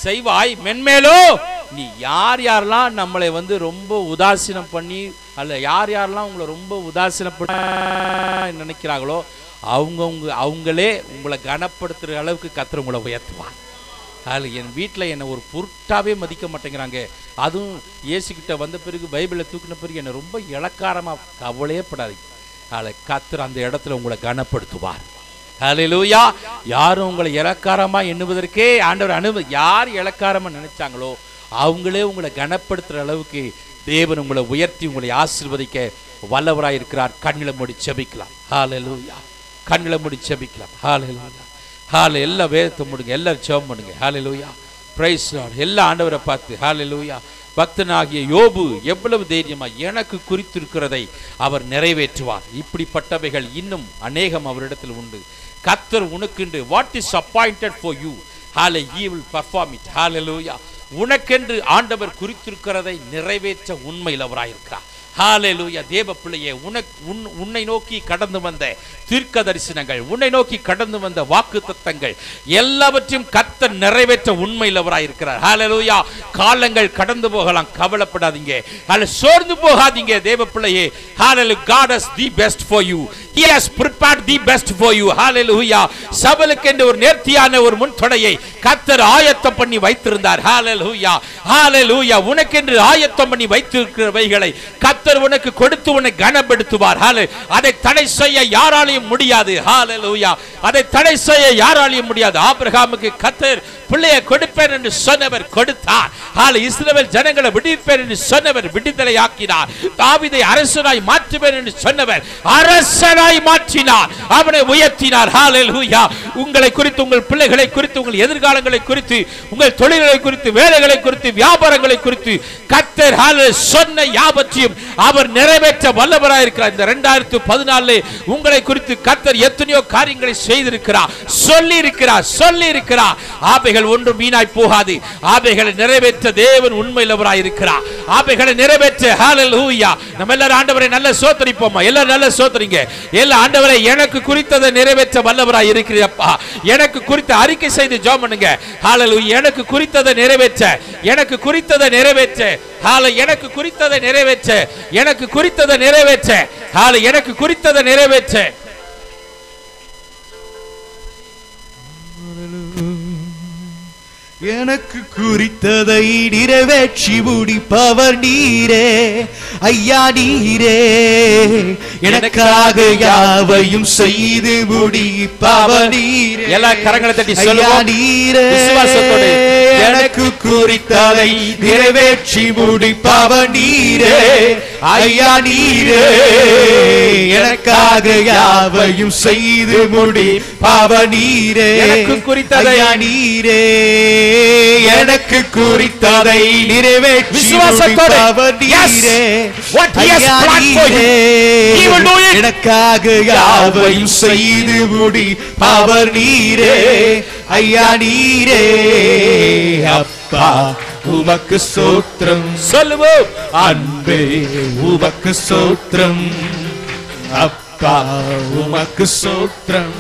செய்வாய், மென்மேலும் நீ யாரெல்லாம் நம்மளை ரொம்ப உதாசீனம் பண்ணி அல்ல யாரெல்லாம் உங்களை ரொம்ப உதாசீனப்பட நினைக்கிறாங்களோ அவங்களே உங்களை கனப்படுத்துற அளவுக்கு கர்த்தர் உங்களை உயர்த்துவார். அதில் என் வீட்டில் என்னை ஒரு பொருட்டாவே மதிக்க மாட்டேங்கிறாங்க. அதுவும் இயேசுகிட்ட வந்த பிறகு பைபிளை தூக்கின பிறகு என்னை ரொம்ப இளக்காரமாக கவலையே படாதீங்க. அதில் கர்த்தர் அந்த இடத்துல உங்களை கனப்படுத்துவார். ஹல்லேலூயா. யாரும் உங்களை இளக்காரமாக எண்ணுவதற்கே ஆண்டவர் யார் இளக்காரமாக நினைச்சாங்களோ அவங்களே உங்களை கனப்படுத்துகிற அளவுக்கு தேவன் உங்களை உயர்த்தி உங்களை ஆசீர்வதிக்க வல்லவராய் இருக்கிறார். கண்களை மூடி ஜெபிக்கலாம். ஹல்லேலூயா. கண்களை மூடி ஜெபிக்கலாம். ஹல்லேலூயா. எல்லா வேதத்தை முடிங்க, எல்லாரும் ஜெபம் பண்ணுங்க. ஹல்லேலூயா. Praise lord. எல்லா ஆண்டவரை பார்த்து ஹல்லேலூயா. பக்தனாகிய யோபு எவ்வளவு தைரியமா எனக்கு குறித்திருக்கிறதை அவர் நிறைவேற்றுவார். இப்படிப்பட்டவைகள் இன்னும் அநேகம் அவரிடத்தில் உண்டு. கர்த்தர் உனக்கென்று what is appointed for you, he will perform it. ஹல்லேலூயா. உனக்கென்று ஆண்டவர் குறித்திருக்கிறதை நிறைவேற்ற உண்மையில் அவராயிருக்கிறார். ஹல்லேலூயா. தேவ பிள்ளையே, உன்னை நோக்கி கடந்து வந்த தீர்க்க தரிசனங்கள், உன்னை நோக்கி கடந்து வந்த வாக்குத்தத்தங்கள் எல்லாவற்றையும் கர்த்தர் நிறைவேற்ற உண்மையில் அவராயிருக்கிறார். ஹல்லேலூயா. காலங்கள் கடந்து போகலாம், கவலைப்படாதீங்க, சோர்ந்து போகாதீங்க. தேவ பிள்ளையே, ஹல்லேலூயா. God has the best for you. He has prepared the best for you. ஹல்லேலூயா. சபலுக்கு என்று ஒரு நேர்த்தியான ஒரு முன்தொடையை கர்த்தர் ஆயத்தம் பண்ணி வைத்திருந்தார். ஹல்லேலூயா. ஹல்லேலூயா. உனக்கென்று ஆயத்தம் பண்ணி வைத்திருக்கிறவைகளை கர்த்தர் உனக்கு கொடுத்து உன்னை கனப்படுத்துவார். அதை தடை செய்ய யாராலையும் முடியாது. ஹல்லேலூயா. அதை தடை செய்ய யாராலையும் முடியாது. ஆபிரகாமுக்கு கர்த்தர் பிள்ளையை கொடுப்பேன் என்று சொன்னவர் கொடுத்தார். இஸ்ரவேல் ஜனங்களை விடுவிப்பேன் என்று சொன்னவர் விடுதலை ஆக்கினார். தாவீதை அரசனாய் மாற்றுவேன் என்று சொன்னவர் அரசனாய் மாற்றினார். அவனை உயர்த்தினார். ஹல்லேலூயா. உங்களை குறித்து, உங்கள் பிள்ளைகளை குறித்து, உங்கள் எதிர்காலங்களை குறித்து, உங்கள் தொழில்களை குறித்து, வேலைகளை குறித்து, வியாபாரங்களை குறித்து கர்த்தர் சொன்ன யாவற்றையும் அவர் நிறைவேற்ற வல்லவராய் இருக்கிறார். இந்த 2014 உங்களை குறித்து கர்த்தர் எத்தனையோ காரியங்களை செய்திருக்கிறார், சொல்லி இருக்கிறார். ஆபைகள் ஒன்றும் வீணாய் போகாது. ஆபைகளை நிறைவேற்ற தேவன் உண்மையிலவராய் இருக்கிறார். ஆபைகளை நிறைவேற்ற ஹல்லேலூயா. நம்ம எல்லாரும் ஆண்டவரை நல்ல சோதரிப்போமா? எல்லாரும் நல்ல சோதரிங்க. எல்லா ஆண்டவரை எனக்கு குறித்ததை நிறைவேற்ற வல்லவராய் இருக்கிறீரப்பா. எனக்கு குறித்த அறிக்கை செய்து ஜெபம் பண்ணுங்க. ஹல்லேலூயா. எனக்கு குறித்ததை நிறைவேற்ற, எனக்கு குறித்ததை நிறைவேற்ற, எனக்கு குறித்ததை நிறைவேற்ற, எனக்கு குறித்ததை நிறைவேற்ற, எனக்கு குறித்ததை நிறைவேற்ற. எனக்கு குறித்ததை நிறைவேற்றி முடிப்பவர் நீரே ஐயா, நீரே எனக்காக யாவையும் செய்து முடிப்பவர் நீரே. எல்லா கரங்களை தட்டி ஐயா நீரே, எனக்கு குறித்ததை நிறைவேற்றி முடிப்பவர் நீரே ஐயா, நீரே எனக்காக யாவையும் செய்து முடிப்பவர் நீரே. எனக்கு குறித்ததை நீரே, எனக்கு குறித்ததை நிறைவேற்றி முடிப்பவர் நீரே ஐயா, நீரே எனக்காக யாவையும் செய்து முடிப்பவர் நீரே ஐயா, நீரே அப்பா உமக்கு ஸ்தோத்திரம். சொல்லுவோம். அன்பே உமக்கு ஸ்தோத்திரம். அப்பா உமக்கு ஸ்தோத்திரம்.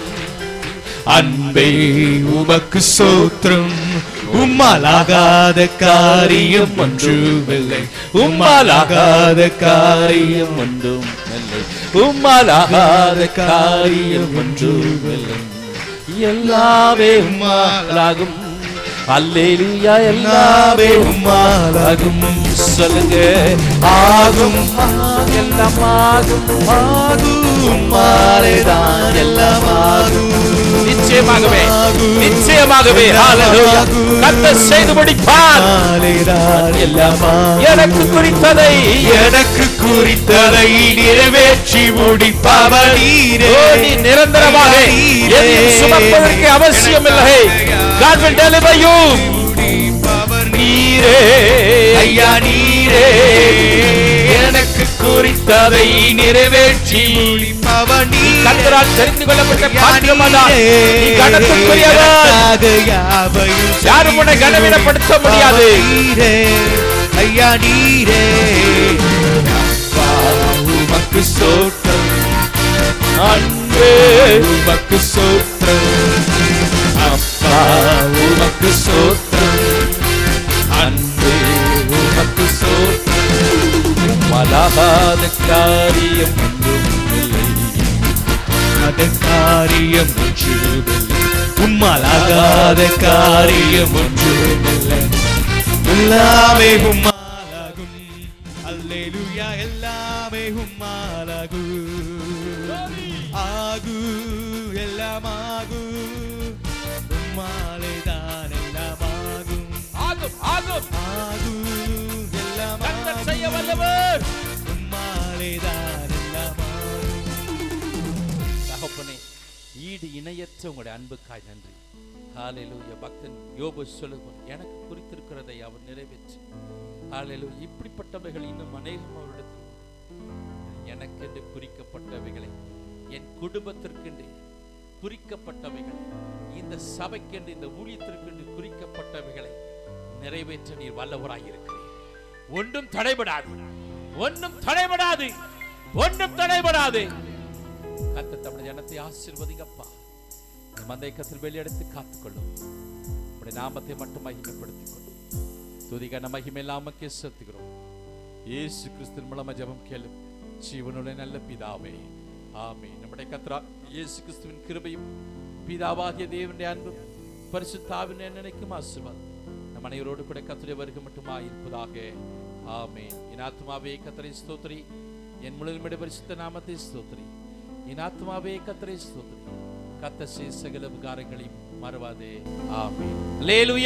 அன்பே உமக்கு ஸ்தோத்திரம். உம்மாலாகாத காரியம் ஒன்றுமில்லை. உம்மாலாகாத காரியம் ஒன்றுமில்லை. உம்மாலாகாத காரியம் ஒன்றுமில்லை. எல்லாமே உம்மாலாகும். அல்லேலூயா. எல்லாமே உம்மாலாகும். சொல்லுங்க. ஆகும். எல்லாம் ஆகும். உம்மாலேதான் எல்லாம் ஆகும். நிச்சயமாகவே நிச்சயமாகவே ஹalleluya. கர்த்தர் செய்து முடிப்பார். எனக்கு குறித்ததை நிறைவேற்றி முடிப்பவர் நீரே. நீ நிரந்தரமாக எதையும் சுமப்பதற்கு அவசியமில்லை. God will deliver you. நீரே ஐயா நீரே எனக்கு குறித்ததை நிறைவேற்றி முடிப்பவர் நீரே. கர்த்தரால் தெரிந்து கொள்ளப்பட்ட பாத்திரமானார். நீ கனத்துக்குரியவர். யாரும் உன்னை கனவீனப்படுத்த முடியாது. ஐயா நீரே. அப்பா உமக்கு ஸ்தோத்திரம். அன்பே உமக்கு ஸ்தோத்திரம். அப்பா உமக்கு ஸ்தோத்திரம். அன்பே உமக்கு ஸ்தோத்திரம். உம்மாலாகாத காரியம் ஒன்றுமில்லை. அது காரியம் ஒன்றுமில்லை. உம்மாலாகாத காரியம் ஒன்றுமில்லை. எல்லாமே உம்மாலாகும். அல்லேலூயா. எல்லாமே உம்மாலாகும். ஆகு எல்லாம் ஆகு. உம்மாலேதான் எல்லாம் ஆகும். ஆகும் ஆகும் ஆகு எல்லாம் கர்த்தர் செய்ய வல்லவர். உம்மாலேதான் எல்லாம் ஆகும். தகப்பனே, ஈடு இணையற்ற உங்களுடைய அன்புக்காய் நன்றி. ஹalleluya. பக்தன் யோபு சொல்லுவார், எனக்கு குறித்திருக்கிறதை அவர் நிறைவேற்றி. ஹalleluya. இப்படிப்பட்டவைகள் இன்னும் அநேகம் அவரிடத்தில் எனக்கென்று குறிக்கப்பட்டவைகளை, என் குடும்பத்திற்கென்று குறிக்கப்பட்டவைகளை, இந்த சபைக்கென்று இந்த ஊழியத்திற்கென்று குறிக்கப்பட்டவைகளை நிறைவேற்ற நீர் வல்லவராயிருக்கிறீர். ஒன்றும் தடைபடாது. ஒன்றும் தடைபடாது. ஒன்றும் தடைபடாது. கர்த்தர் தம்முடைய ஜனத்தை ஆசீர்வதிங்கப்பா. இந்த மந்தைக்கத்தில் வெளியெடுத்து காத்துக்கொள்ளும். உடைய நாமத்தை மட்டும் மகிமைப்படுத்திக் கொள்ளும். துதிகன மகிமை நாமக்கே செலுத்துகிறோம். இயேசு கிறிஸ்துவின் மூலமா ஜெபம் கேளும் ஜீவனுள்ள நல்ல பிதாவே, ஆமென். நம்முடைய கர்த்தர் இயேசு கிறிஸ்துவின் கிருபையும் பிதாவாகிய தேவனுடைய அன்பும் பரிசுத்த ஆவியின் நினைக்கும் ஆசீர்வாதம் நம் அனைவரோடு கூட கர்த்தருடைய வருகை மட்டுமாய் இருப்பதாக. ஆமென். என் ஆத்துமாவே கர்த்தரை ஸ்தோத்திரி. என் முழுமையுடைய பரிசுத்த நாமத்தை ஸ்தோத்திரி. என் ஆத்துமாவே கர்த்தரை ஸ்தோத்திரி. கர்த்தர் செய்த சகல உபகாரங்களையும் மறவாதே. ஆமென். அல்லேலூயா.